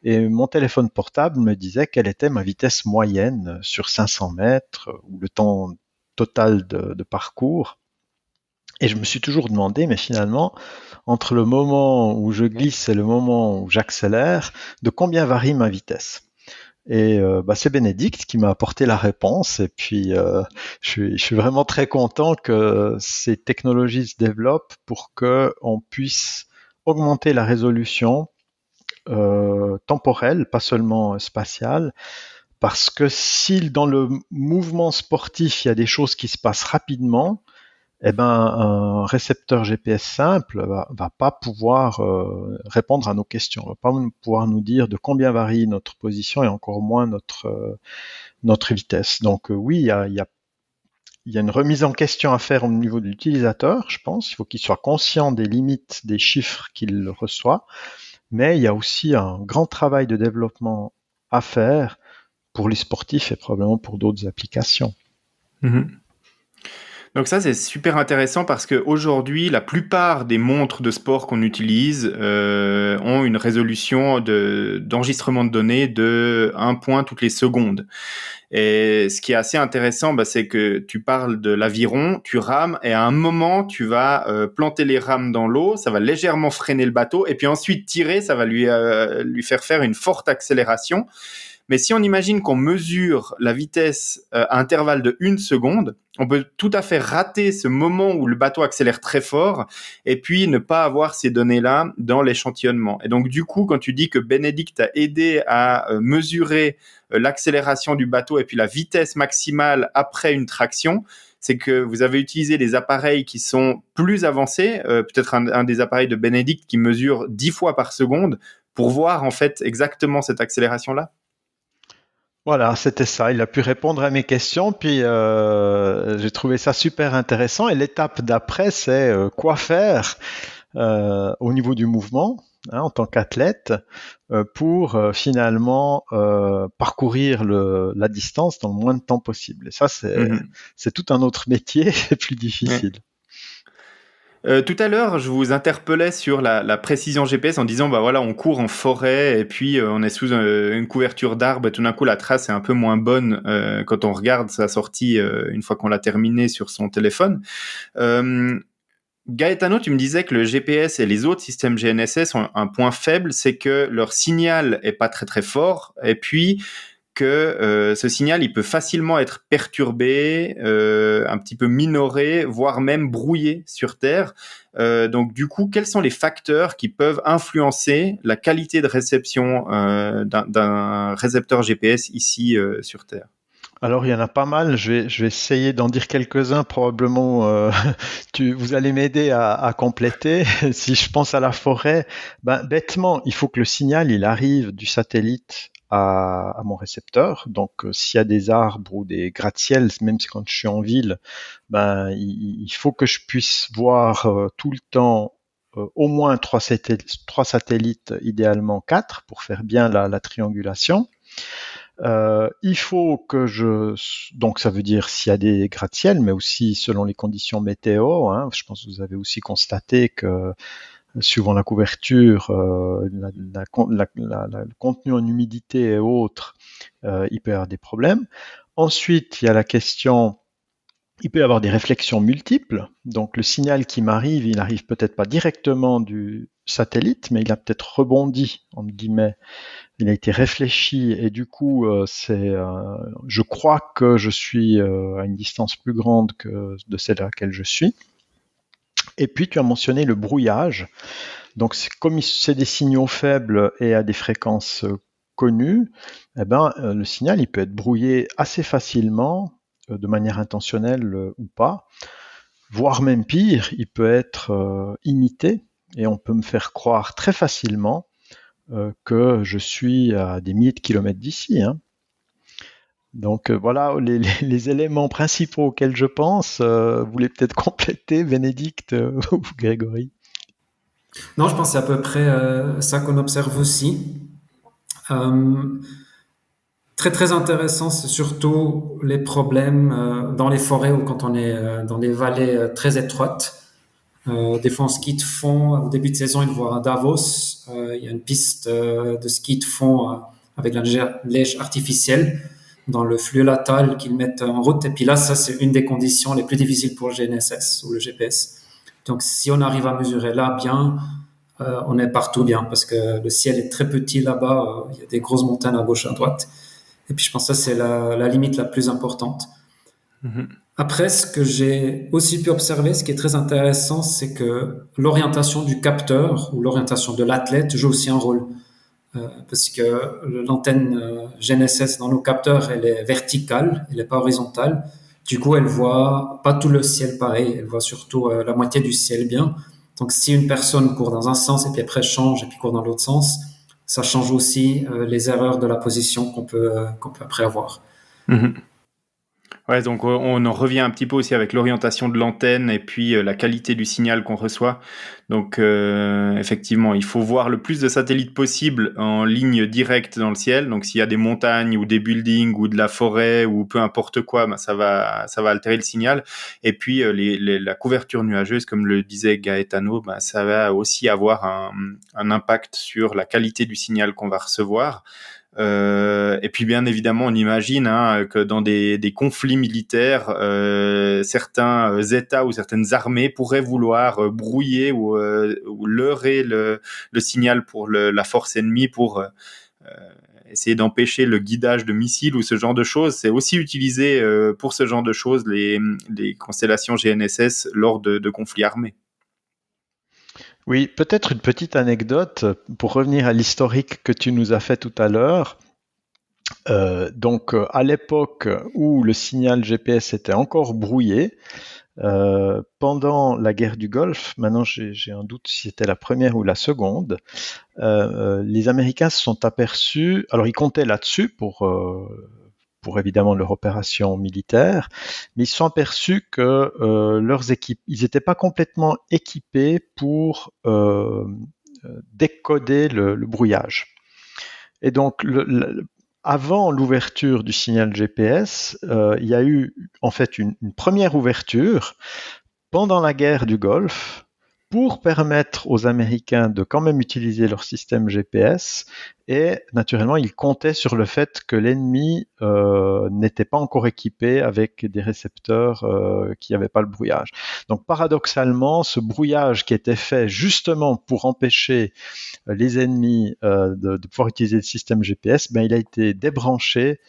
Et mon téléphone portable me disait quelle était ma vitesse moyenne sur 500 mètres ou le temps total de parcours. Et je me suis toujours demandé, mais finalement, entre le moment où je glisse et le moment où j'accélère, de combien varie ma vitesse? Et c'est Bénédicte qui m'a apporté la réponse. Et puis, je suis vraiment très content que ces technologies se développent pour qu'on puisse augmenter la résolution temporelle, pas seulement spatiale. Parce que si dans le mouvement sportif, il y a des choses qui se passent rapidement, un récepteur GPS simple va pas pouvoir répondre à nos questions, va pas pouvoir nous dire de combien varie notre position et encore moins notre vitesse. Donc oui, il y a une remise en question à faire au niveau de l'utilisateur, je pense. Il faut qu'il soit conscient des limites des chiffres qu'il reçoit, mais il y a aussi un grand travail de développement à faire pour les sportifs et probablement pour d'autres applications. Mm-hmm. Donc ça, c'est super intéressant parce qu'aujourd'hui, la plupart des montres de sport qu'on utilise ont une résolution d'enregistrement de données de 1 point toutes les secondes. Et ce qui est assez intéressant, c'est que tu parles de l'aviron, tu rames et à un moment, tu vas planter les rames dans l'eau, ça va légèrement freiner le bateau et puis ensuite tirer, ça va lui faire une forte accélération. Mais si on imagine qu'on mesure la vitesse à intervalle de 1 seconde, on peut tout à fait rater ce moment où le bateau accélère très fort et puis ne pas avoir ces données-là dans l'échantillonnement. Et donc, du coup, quand tu dis que Bénédicte a aidé à mesurer l'accélération du bateau et puis la vitesse maximale après une traction, c'est que vous avez utilisé des appareils qui sont plus avancés, peut-être un des appareils de Bénédicte qui mesure 10 fois par seconde pour voir en fait exactement cette accélération-là. Voilà, c'était ça. Il a pu répondre à mes questions, puis j'ai trouvé ça super intéressant. Et l'étape d'après, c'est quoi faire au niveau du mouvement, hein, en tant qu'athlète, pour finalement parcourir la distance dans le moins de temps possible. Et ça, c'est tout un autre métier, c'est plus difficile. Tout à l'heure, je vous interpellais sur la précision GPS en disant, bah voilà, on court en forêt et puis on est sous une couverture d'arbres et tout d'un coup la trace est un peu moins bonne quand on regarde sa sortie une fois qu'on l'a terminée sur son téléphone. Gaetano, tu me disais que le GPS et les autres systèmes GNSS ont un point faible, c'est que leur signal est pas très très fort et puis que ce signal il peut facilement être perturbé, un petit peu minoré, voire même brouillé sur Terre. Donc du coup, quels sont les facteurs qui peuvent influencer la qualité de réception d'un récepteur GPS ici sur Terre? Alors, il y en a pas mal. Je vais essayer d'en dire quelques-uns. Probablement, vous allez m'aider à compléter. Si je pense à la forêt, bêtement, il faut que le signal il arrive du satellite à mon récepteur. Donc, s'il y a des arbres ou des gratte-ciel, même si quand je suis en ville, il faut que je puisse voir tout le temps au moins trois satellites, idéalement 4, pour faire bien la triangulation. Il faut que donc ça veut dire s'il y a des gratte-ciel, mais aussi selon les conditions météo, hein. Je pense que vous avez aussi constaté que suivant la couverture, le contenu en humidité et autres, il peut y avoir des problèmes. Ensuite, il y a la question, il peut y avoir des réflexions multiples. Donc le signal qui m'arrive, il n'arrive peut-être pas directement du satellite, mais il a peut-être rebondi, entre guillemets. Il a été réfléchi et du coup, je crois que je suis à une distance plus grande que de celle à laquelle je suis. Et puis, tu as mentionné le brouillage. Donc, comme c'est des signaux faibles et à des fréquences connues, le signal il peut être brouillé assez facilement, de manière intentionnelle ou pas, voire même pire, il peut être imité et on peut me faire croire très facilement que je suis à des milliers de kilomètres d'ici. Hein. Donc voilà les éléments principaux auxquels je pense. Vous voulez peut-être compléter, Bénédicte ou Grégory? Non, je pense que c'est à peu près ça qu'on observe aussi. Très très intéressant, c'est surtout les problèmes dans les forêts ou quand on est dans des vallées très étroites. Des fois en ski de fond, au début de saison, ils voient à Davos, il y a une piste de ski de fond avec la neige artificielle dans le flux latal qu'ils mettent en route. Et puis là, ça, c'est une des conditions les plus difficiles pour le GNSS ou le GPS. Donc, si on arrive à mesurer là bien, on est partout bien parce que le ciel est très petit là-bas. Il y a des grosses montagnes à gauche, à droite. Et puis, je pense que ça, c'est la limite la plus importante. Mm-hmm. Après, ce que j'ai aussi pu observer, ce qui est très intéressant, c'est que l'orientation du capteur ou l'orientation de l'athlète joue aussi un rôle. Parce que l'antenne GNSS dans nos capteurs, elle est verticale, elle n'est pas horizontale. Du coup, elle voit pas tout le ciel pareil, elle voit surtout la moitié du ciel bien. Donc, si une personne court dans un sens et puis après change et puis court dans l'autre sens, ça change aussi les erreurs de la position qu'on peut après avoir. Mm-hmm. Ouais, donc on en revient un petit peu aussi avec l'orientation de l'antenne et puis la qualité du signal qu'on reçoit. Donc effectivement, il faut voir le plus de satellites possible en ligne directe dans le ciel. Donc s'il y a des montagnes ou des buildings ou de la forêt ou peu importe quoi, ça va altérer le signal. Et puis la couverture nuageuse, comme le disait Gaetano, ça va aussi avoir un impact sur la qualité du signal qu'on va recevoir. Et puis bien évidemment on imagine que dans des conflits militaires certains États ou certaines armées pourraient vouloir brouiller ou leurrer le signal pour la force ennemie pour essayer d'empêcher le guidage de missiles ou ce genre de choses. C'est aussi utilisé pour ce genre de choses, les constellations GNSS lors de conflits armés. Oui, peut-être une petite anecdote pour revenir à l'historique que tu nous as fait tout à l'heure. À l'époque où le signal GPS était encore brouillé, pendant la guerre du Golfe, maintenant j'ai un doute si c'était la première ou la seconde, les Américains se sont aperçus, alors ils comptaient là-dessus pour évidemment leur opération militaire, mais ils se sont aperçus que leurs équipes, ils n'étaient pas complètement équipés pour décoder le brouillage. Et donc, avant l'ouverture du signal GPS, il y a eu en fait une première ouverture pendant la guerre du Golfe pour permettre aux Américains de quand même utiliser leur système GPS, et naturellement ils comptaient sur le fait que l'ennemi n'était pas encore équipé avec des récepteurs qui n'avaient pas le brouillage. Donc paradoxalement, ce brouillage qui était fait justement pour empêcher les ennemis de pouvoir utiliser le système GPS, ben, il a été débranché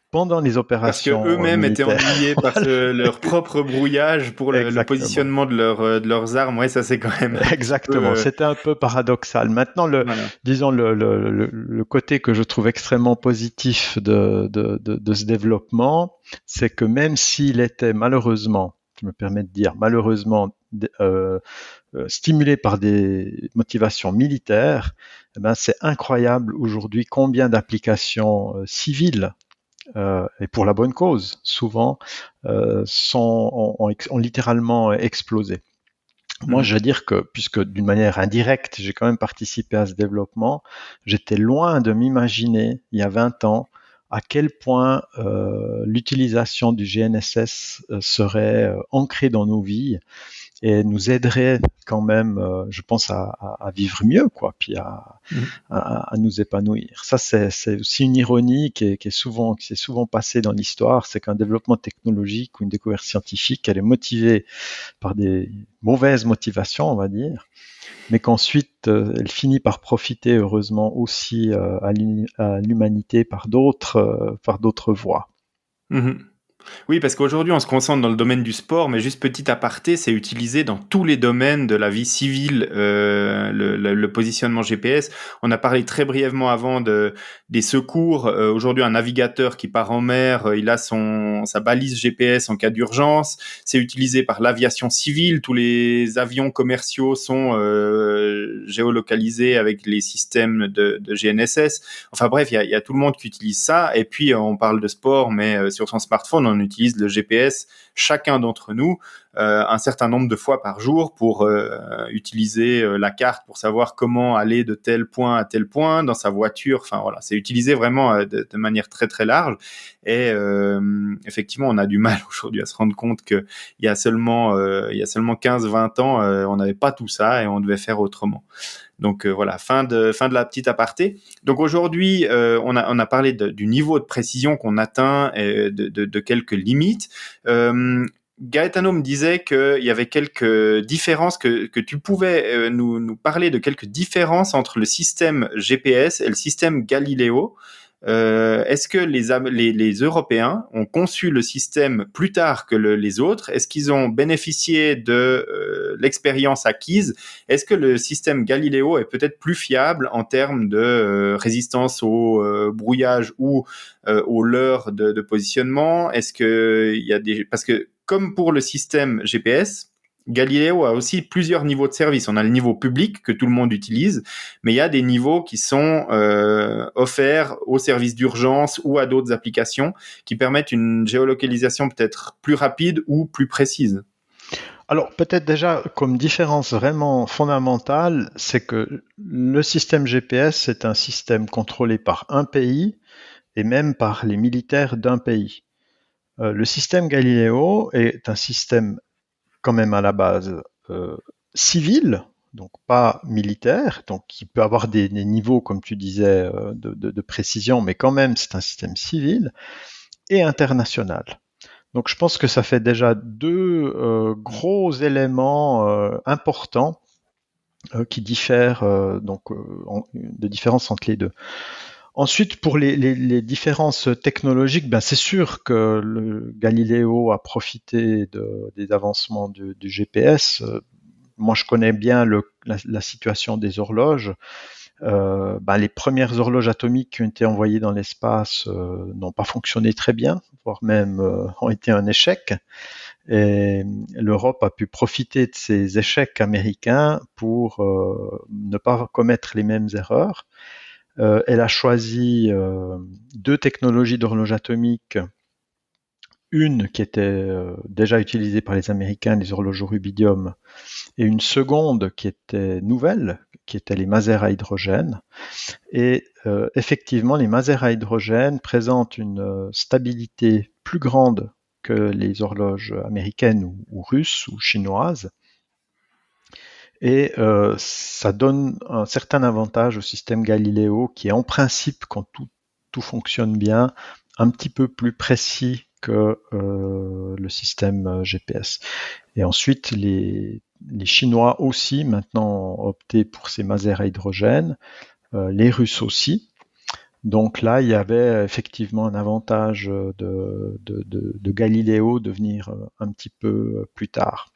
pendant les opérations parce qu'eux-mêmes étaient militaires. ennuyés par leur propre brouillage pour le positionnement de leurs armes. Ouais, ça c'est quand même Exactement, c'était un peu paradoxal. Maintenant, disons le côté que je trouve extrêmement positif de ce développement, c'est que même s'il était malheureusement, je me permets de dire malheureusement, stimulé par des motivations militaires, eh ben, c'est incroyable aujourd'hui combien d'applications civiles et pour la bonne cause, souvent, ont littéralement explosé. Moi, je veux dire que, puisque d'une manière indirecte, j'ai quand même participé à ce développement, j'étais loin de m'imaginer, il y a 20 ans, à quel point l'utilisation du GNSS serait ancrée dans nos vies et nous aiderait quand même, je pense, à vivre mieux, quoi, puis à nous épanouir. Ça, c'est aussi une ironie qui est souvent passée dans l'histoire, c'est qu'un développement technologique ou une découverte scientifique, elle est motivée par des mauvaises motivations, on va dire, mais qu'ensuite, elle finit par profiter, heureusement, aussi à l'humanité par d'autres voies. Mm-hmm. Oui, parce qu'aujourd'hui, on se concentre dans le domaine du sport, mais juste petit aparté, c'est utilisé dans tous les domaines de la vie civile, le positionnement GPS. On a parlé très brièvement avant des secours. Aujourd'hui, un navigateur qui part en mer, il a sa balise GPS en cas d'urgence. C'est utilisé par l'aviation civile. Tous les avions commerciaux sont géolocalisés avec les systèmes de GNSS. Enfin bref, il y a tout le monde qui utilise ça. Et puis, on parle de sport, mais sur son smartphone, on utilise le GPS, chacun d'entre nous, un certain nombre de fois par jour pour utiliser la carte pour savoir comment aller de tel point à tel point dans sa voiture. Enfin voilà, c'est utilisé vraiment de manière très très large. Et effectivement, on a du mal aujourd'hui à se rendre compte qu'il y a seulement 15-20 ans, on n'avait pas tout ça et on devait faire autrement. Donc voilà, fin de la petite aparté. Donc aujourd'hui, on a parlé du niveau de précision qu'on atteint et de quelques limites. Gaetano me disait qu'il y avait quelques différences, que tu pouvais nous parler de quelques différences entre le système GPS et le système Galileo. Est-ce que les Européens ont conçu le système plus tard que les autres? Est-ce qu'ils ont bénéficié de l'expérience acquise? Est-ce que le système Galileo est peut-être plus fiable en termes de résistance au brouillage ou aux leurres de positionnement? Est-ce que il y a parce que comme pour le système GPS, Galileo a aussi plusieurs niveaux de service. On a le niveau public que tout le monde utilise, mais il y a des niveaux qui sont offerts aux services d'urgence ou à d'autres applications qui permettent une géolocalisation peut-être plus rapide ou plus précise. Alors peut-être déjà comme différence vraiment fondamentale, c'est que le système GPS est un système contrôlé par un pays et même par les militaires d'un pays. Le système Galileo est un système quand même à la base civil, donc pas militaire, donc qui peut avoir des niveaux, comme tu disais, de précision, mais quand même c'est un système civil et international. Donc je pense que ça fait déjà deux gros éléments importants qui diffèrent, de différence entre les deux. Ensuite, pour les différences technologiques, ben c'est sûr que le Galileo a profité des avancements du GPS. Moi, je connais bien la situation des horloges. Les premières horloges atomiques qui ont été envoyées dans l'espace n'ont pas fonctionné très bien, voire même ont été un échec. Et l'Europe a pu profiter de ces échecs américains pour ne pas commettre les mêmes erreurs. Elle a choisi deux technologies d'horloge atomique, une qui était déjà utilisée par les Américains, les horloges au rubidium, et une seconde qui était nouvelle, qui étaient les masers à hydrogène. Et effectivement, les masers à hydrogène présentent une stabilité plus grande que les horloges américaines ou russes ou chinoises. Et ça donne un certain avantage au système Galileo qui est en principe, quand tout fonctionne bien, un petit peu plus précis que le système GPS. Et ensuite, les Chinois aussi maintenant ont opté pour ces masers à hydrogène, les Russes aussi. Donc là, il y avait effectivement un avantage de Galileo de venir un petit peu plus tard.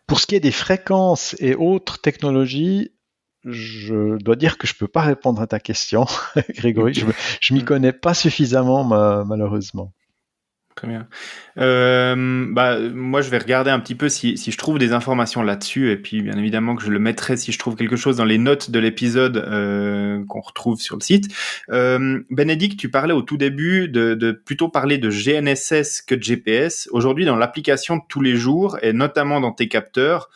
Pour ce qui est des fréquences et autres technologies, je dois dire que je ne peux pas répondre à ta question, Grégory. Je m'y connais pas suffisamment, malheureusement. Très bien. Moi, je vais regarder un petit peu si je trouve des informations là-dessus, et puis bien évidemment que je le mettrai si je trouve quelque chose dans les notes de l'épisode qu'on retrouve sur le site. Bénédicte, tu parlais au tout début de plutôt parler de GNSS que de GPS. Aujourd'hui, dans l'application de tous les jours, et notamment dans tes capteurs,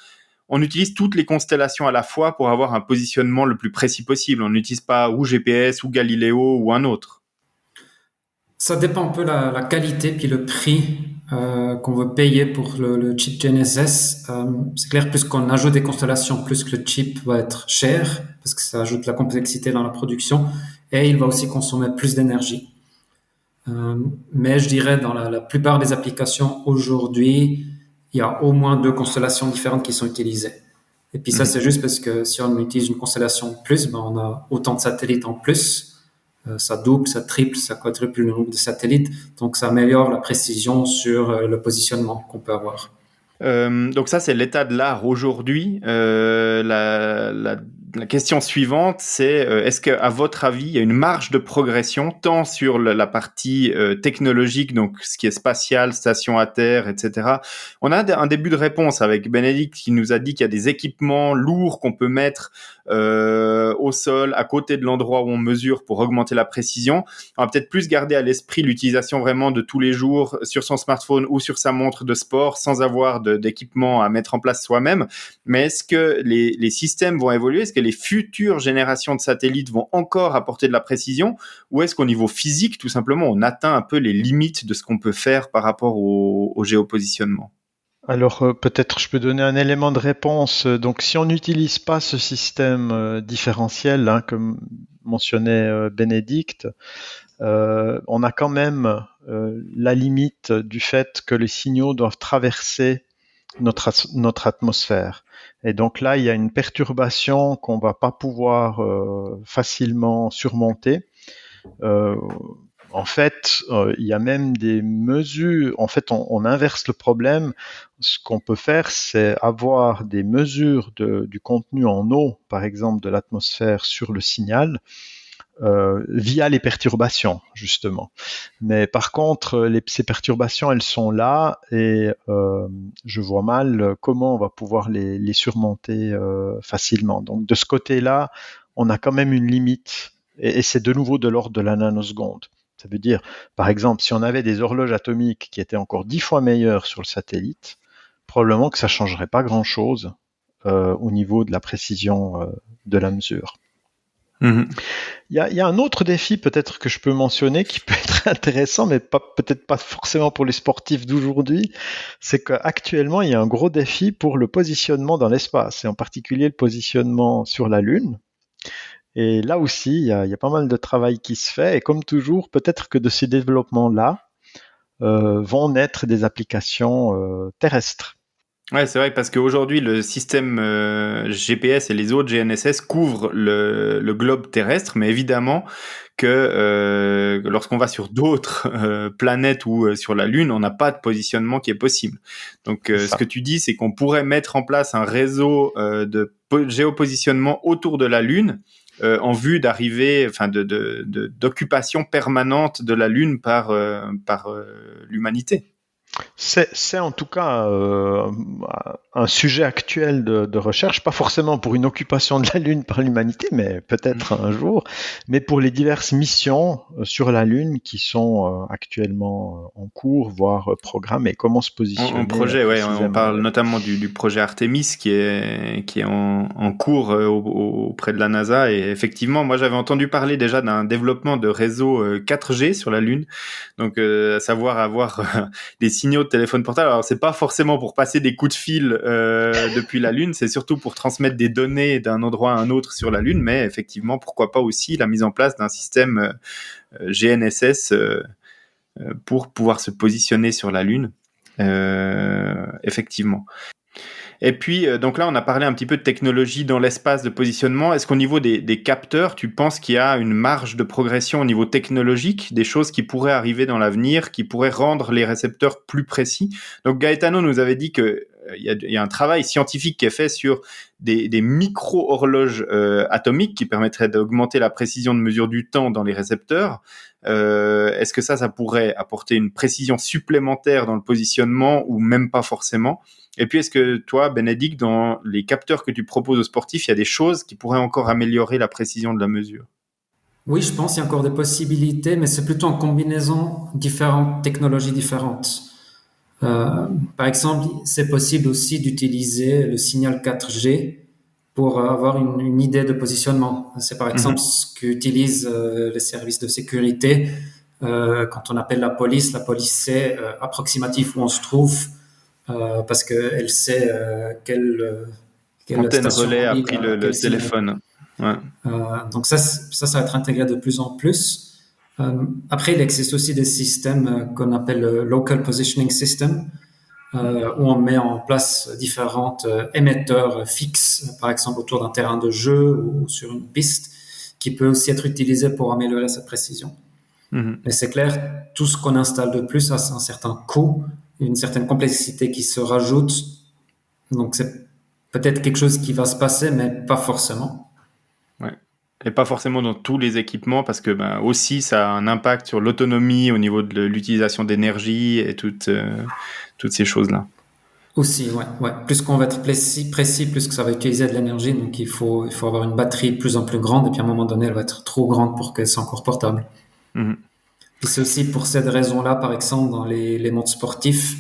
on utilise toutes les constellations à la fois pour avoir un positionnement le plus précis possible. On n'utilise pas ou GPS ou Galileo ou un autre. Ça dépend un peu la qualité puis le prix qu'on veut payer pour le chip GNSS. C'est clair, plus qu'on ajoute des constellations, plus que le chip va être cher parce que ça ajoute la complexité dans la production et il va aussi consommer plus d'énergie. Mais je dirais dans la plupart des applications aujourd'hui, il y a au moins 2 constellations différentes qui sont utilisées. Et puis ça, c'est juste parce que si on utilise une constellation de plus, ben on a autant de satellites en plus. Ça double, ça triple, ça quadruple le nombre de satellites. Donc, ça améliore la précision sur le positionnement qu'on peut avoir. Donc ça, c'est l'état de l'art aujourd'hui. La question suivante, c'est est-ce qu'à votre avis, il y a une marge de progression tant sur la partie technologique, donc ce qui est spatial, station à terre, etc. On a un début de réponse avec Bénédicte qui nous a dit qu'il y a des équipements lourds qu'on peut mettre au sol, à côté de l'endroit où on mesure pour augmenter la précision. On va peut-être plus garder à l'esprit l'utilisation vraiment de tous les jours sur son smartphone ou sur sa montre de sport sans avoir d'équipement à mettre en place soi-même. Mais est-ce que les systèmes vont évoluer? Est-ce que les futures générations de satellites vont encore apporter de la précision? Ou est-ce qu'au niveau physique, tout simplement, on atteint un peu les limites de ce qu'on peut faire par rapport au géopositionnement? Alors peut-être je peux donner un élément de réponse. Donc si on n'utilise pas ce système différentiel, comme mentionnait Bénédicte, on a quand même la limite du fait que les signaux doivent traverser notre atmosphère. Et donc là, il y a une perturbation qu'on va pas pouvoir facilement surmonter. En fait, il y a même des mesures. En fait, on inverse le problème. Ce qu'on peut faire, c'est avoir des mesures du contenu en eau, par exemple, de l'atmosphère sur le signal, via les perturbations, justement. Mais par contre, ces perturbations, elles sont là et je vois mal comment on va pouvoir les surmonter facilement. Donc, de ce côté-là, on a quand même une limite et c'est de nouveau de l'ordre de la nanoseconde. Ça veut dire, par exemple, si on avait des horloges atomiques qui étaient encore 10 fois meilleures sur le satellite, probablement que ça changerait pas grand-chose au niveau de la précision de la mesure. Il y a un autre défi peut-être que je peux mentionner qui peut être intéressant, mais peut-être pas forcément pour les sportifs d'aujourd'hui, c'est qu'actuellement il y a un gros défi pour le positionnement dans l'espace, et en particulier le positionnement sur la Lune. Et là aussi, il y a pas mal de travail qui se fait, et comme toujours, peut-être que de ces développements-là vont naître des applications terrestres. Ouais, c'est vrai, parce qu'aujourd'hui, le système GPS et les autres GNSS couvrent le globe terrestre, mais évidemment que lorsqu'on va sur d'autres planètes ou sur la Lune, on n'a pas de positionnement qui est possible. Donc, ce que tu dis, c'est qu'on pourrait mettre en place un réseau de géopositionnement autour de la Lune en vue d'arriver, enfin, d'occupation permanente de la Lune par l'humanité. C'est en tout cas un sujet actuel de recherche, pas forcément pour une occupation de la Lune par l'humanité, mais peut-être un jour, mais pour les diverses missions sur la Lune qui sont actuellement en cours, voire programmées. Comment se positionner en projet, ouais, on parle notamment du projet Artemis qui est en cours auprès de la NASA. Et effectivement, moi j'avais entendu parler déjà d'un développement de réseau 4G sur la Lune, donc à savoir avoir des signaux de téléphone portable. Alors c'est pas forcément pour passer des coups de fil depuis la Lune, c'est surtout pour transmettre des données d'un endroit à un autre sur la Lune, mais effectivement, pourquoi pas aussi la mise en place d'un système GNSS pour pouvoir se positionner sur la Lune. Effectivement. Et puis, donc là, on a parlé un petit peu de technologie dans l'espace de positionnement. Est-ce qu'au niveau des capteurs, tu penses qu'il y a une marge de progression au niveau technologique, des choses qui pourraient arriver dans l'avenir, qui pourraient rendre les récepteurs plus précis? Donc, Gaetano nous avait dit que il y a un travail scientifique qui est fait sur des micro-horloges atomiques qui permettraient d'augmenter la précision de mesure du temps dans les récepteurs. Est-ce que ça pourrait apporter une précision supplémentaire dans le positionnement ou même pas forcément? Et puis, est-ce que toi, Bénédicte, dans les capteurs que tu proposes aux sportifs, il y a des choses qui pourraient encore améliorer la précision de la mesure? Oui, je pense qu'il y a encore des possibilités, mais c'est plutôt en combinaison différentes technologies différentes. Par exemple, c'est possible aussi d'utiliser le signal 4G pour avoir une idée de positionnement. C'est par exemple ce qu'utilisent les services de sécurité. Quand on appelle la police sait approximatif où on se trouve parce qu'elle sait quelle Antenne station relais a mobile pris a le quel signal. téléphone. Ouais. Donc ça va être intégré de plus en plus. Après, il existe aussi des systèmes qu'on appelle le Local Positioning System, où on met en place différents émetteurs fixes, par exemple autour d'un terrain de jeu ou sur une piste, qui peut aussi être utilisé pour améliorer cette précision. Mais c'est clair, tout ce qu'on installe de plus a un certain coût, une certaine complexité qui se rajoute. Donc c'est peut-être quelque chose qui va se passer, mais pas forcément. Ouais. Et pas forcément dans tous les équipements, parce que aussi ça a un impact sur l'autonomie au niveau de l'utilisation d'énergie et toutes ces choses-là. Aussi, ouais. Plus qu'on va être précis, plus que ça va utiliser de l'énergie. Donc il faut avoir une batterie de plus en plus grande, et puis à un moment donné, elle va être trop grande pour qu'elle soit encore portable. Et c'est aussi pour cette raison-là, par exemple, dans les montres sportifs,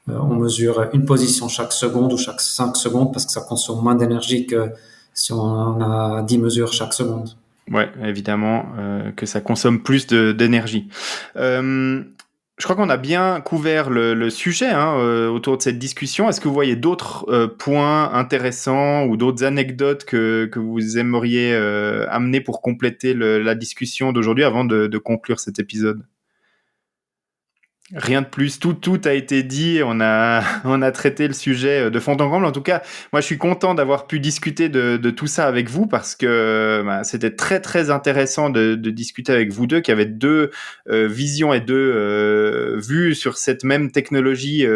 on mesure une position chaque seconde ou chaque 5 secondes parce que ça consomme moins d'énergie que si on a 10 mesures chaque seconde. Ouais, évidemment que ça consomme plus d'énergie. Je crois qu'on a bien couvert le sujet autour de cette discussion. Est-ce que vous voyez d'autres points intéressants ou d'autres anecdotes que vous aimeriez amener pour compléter la discussion d'aujourd'hui avant de conclure cet épisode? Rien de plus, tout a été dit, on a traité le sujet de fond en comble. En tout cas, moi je suis content d'avoir pu discuter de tout ça avec vous parce que c'était très très intéressant de discuter avec vous deux qui avez deux visions et deux vues sur cette même technologie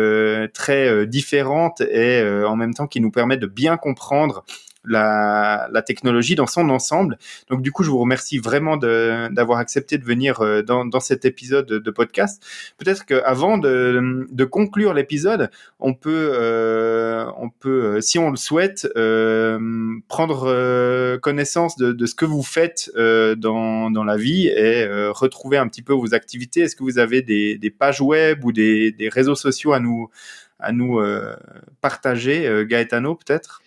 très différente et en même temps qui nous permet de bien comprendre la technologie dans son ensemble. Donc du coup, je vous remercie vraiment d'avoir accepté de venir dans cet épisode de podcast. Peut-être qu'avant de conclure l'épisode, on peut, si on le souhaite, prendre connaissance de ce que vous faites dans la vie et retrouver un petit peu vos activités. Est-ce que vous avez des pages web ou des réseaux sociaux à nous partager, Gaetano, peut-être?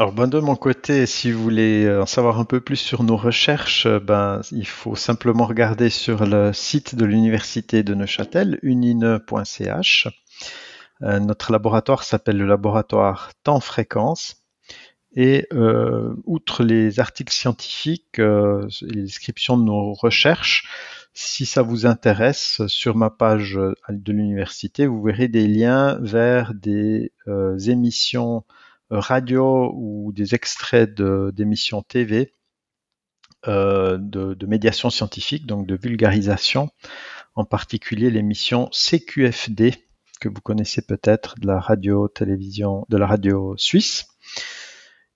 Alors, de mon côté, si vous voulez en savoir un peu plus sur nos recherches, il faut simplement regarder sur le site de l'Université de Neuchâtel, unine.ch. Notre laboratoire s'appelle le laboratoire temps-fréquence. Et outre les articles scientifiques et les descriptions de nos recherches, si ça vous intéresse, sur ma page de l'université, vous verrez des liens vers des émissions radio ou des extraits d'émissions TV de médiation scientifique, donc de vulgarisation, en particulier l'émission CQFD, que vous connaissez peut-être, de la radio-télévision, de la radio suisse.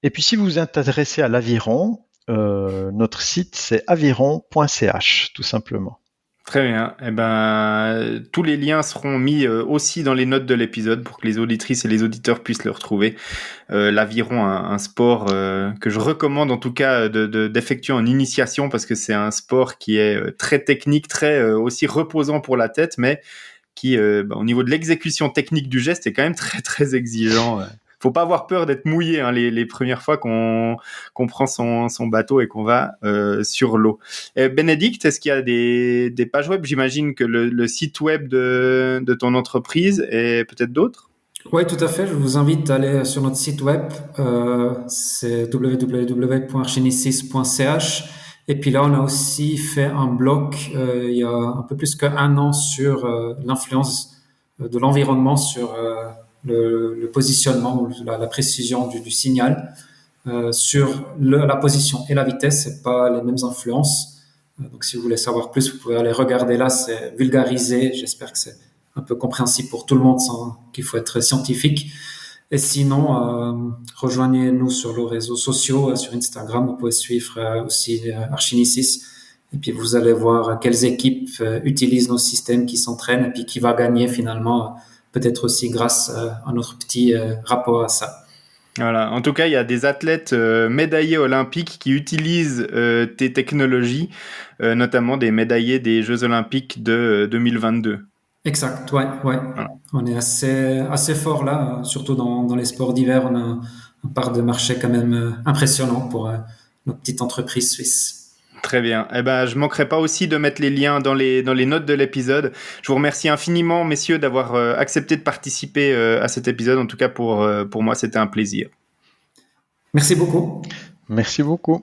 Et puis si vous vous intéressez à l'aviron, notre site c'est aviron.ch, tout simplement. Très bien. Eh ben, tous les liens seront mis aussi dans les notes de l'épisode pour que les auditrices et les auditeurs puissent le retrouver. L'aviron, un sport que je recommande en tout cas d'effectuer en initiation parce que c'est un sport qui est très technique, très aussi reposant pour la tête, mais qui, au niveau de l'exécution technique du geste, est quand même très très exigeant. Faut pas avoir peur d'être mouillé les premières fois qu'on prend son bateau et qu'on va sur l'eau. Bénédicte, est-ce qu'il y a des pages web? J'imagine que le site web de ton entreprise et peut-être d'autres? Oui, tout à fait. Je vous invite à aller sur notre site web. C'est www.archinicis.ch. Et puis là, on a aussi fait un blog il y a un peu plus qu'1 an sur l'influence de l'environnement sur le positionnement ou la précision du signal sur la position et la vitesse. C'est pas les mêmes influences. Donc, si vous voulez savoir plus, vous pouvez aller regarder là. C'est vulgarisé. J'espère que c'est un peu compréhensible pour tout le monde sans qu'il faut être scientifique. Et sinon, rejoignez-nous sur les réseaux sociaux, sur Instagram. Vous pouvez suivre aussi Archinicis. Et puis, vous allez voir quelles équipes utilisent nos systèmes, qui s'entraînent et puis qui va gagner finalement, peut-être aussi grâce à notre petit rapport à ça. Voilà. En tout cas, il y a des athlètes médaillés olympiques qui utilisent tes technologies, notamment des médaillés des Jeux olympiques de 2022. Exact, ouais. Voilà. On est assez fort là, surtout dans les sports d'hiver. On a une part de marché quand même impressionnant pour nos petites entreprises suisses. Très bien. Eh ben, je manquerai pas aussi de mettre les liens dans les notes de l'épisode. Je vous remercie infiniment, messieurs, d'avoir accepté de participer à cet épisode. En tout cas, pour moi, c'était un plaisir. Merci beaucoup. Merci beaucoup.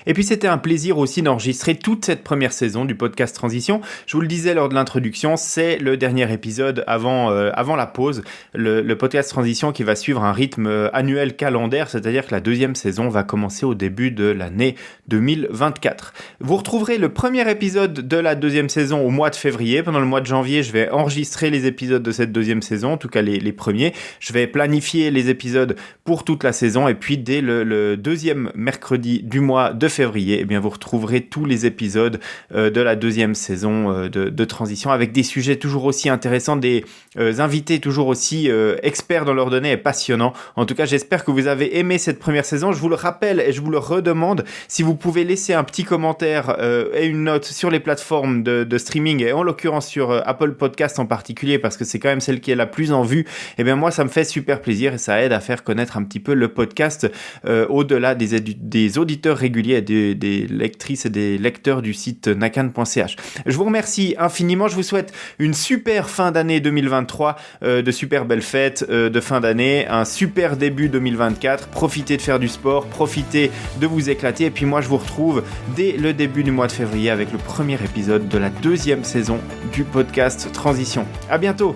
Et puis c'était un plaisir aussi d'enregistrer toute cette première saison du podcast Transition. Je vous le disais lors de l'introduction, c'est le dernier épisode avant la pause, le podcast Transition qui va suivre un rythme annuel calendaire, c'est-à-dire que la deuxième saison va commencer au début de l'année 2024. Vous retrouverez le premier épisode de la deuxième saison au mois de février. Pendant le mois de janvier, je vais enregistrer les épisodes de cette deuxième saison, en tout cas les premiers. Je vais planifier les épisodes pour toute la saison et puis dès le deuxième mercredi du mois de février, eh bien vous retrouverez tous les épisodes de la deuxième saison de Transition avec des sujets toujours aussi intéressants, des invités toujours aussi experts dans leurs données et passionnants. En tout cas, j'espère que vous avez aimé cette première saison. Je vous le rappelle et je vous le redemande, si vous pouvez laisser un petit commentaire et une note sur les plateformes de streaming et en l'occurrence sur Apple Podcast en particulier parce que c'est quand même celle qui est la plus en vue, eh bien moi ça me fait super plaisir et ça aide à faire connaître un petit peu le podcast au-delà des auditeurs réguliers et des lectrices et des lecteurs du site nakan.ch. Je vous remercie infiniment, je vous souhaite une super fin d'année 2023, de super belles fêtes de fin d'année, un super début 2024, profitez de faire du sport, profitez de vous éclater et puis moi je vous retrouve dès le début du mois de février avec le premier épisode de la deuxième saison du podcast Transition. À bientôt.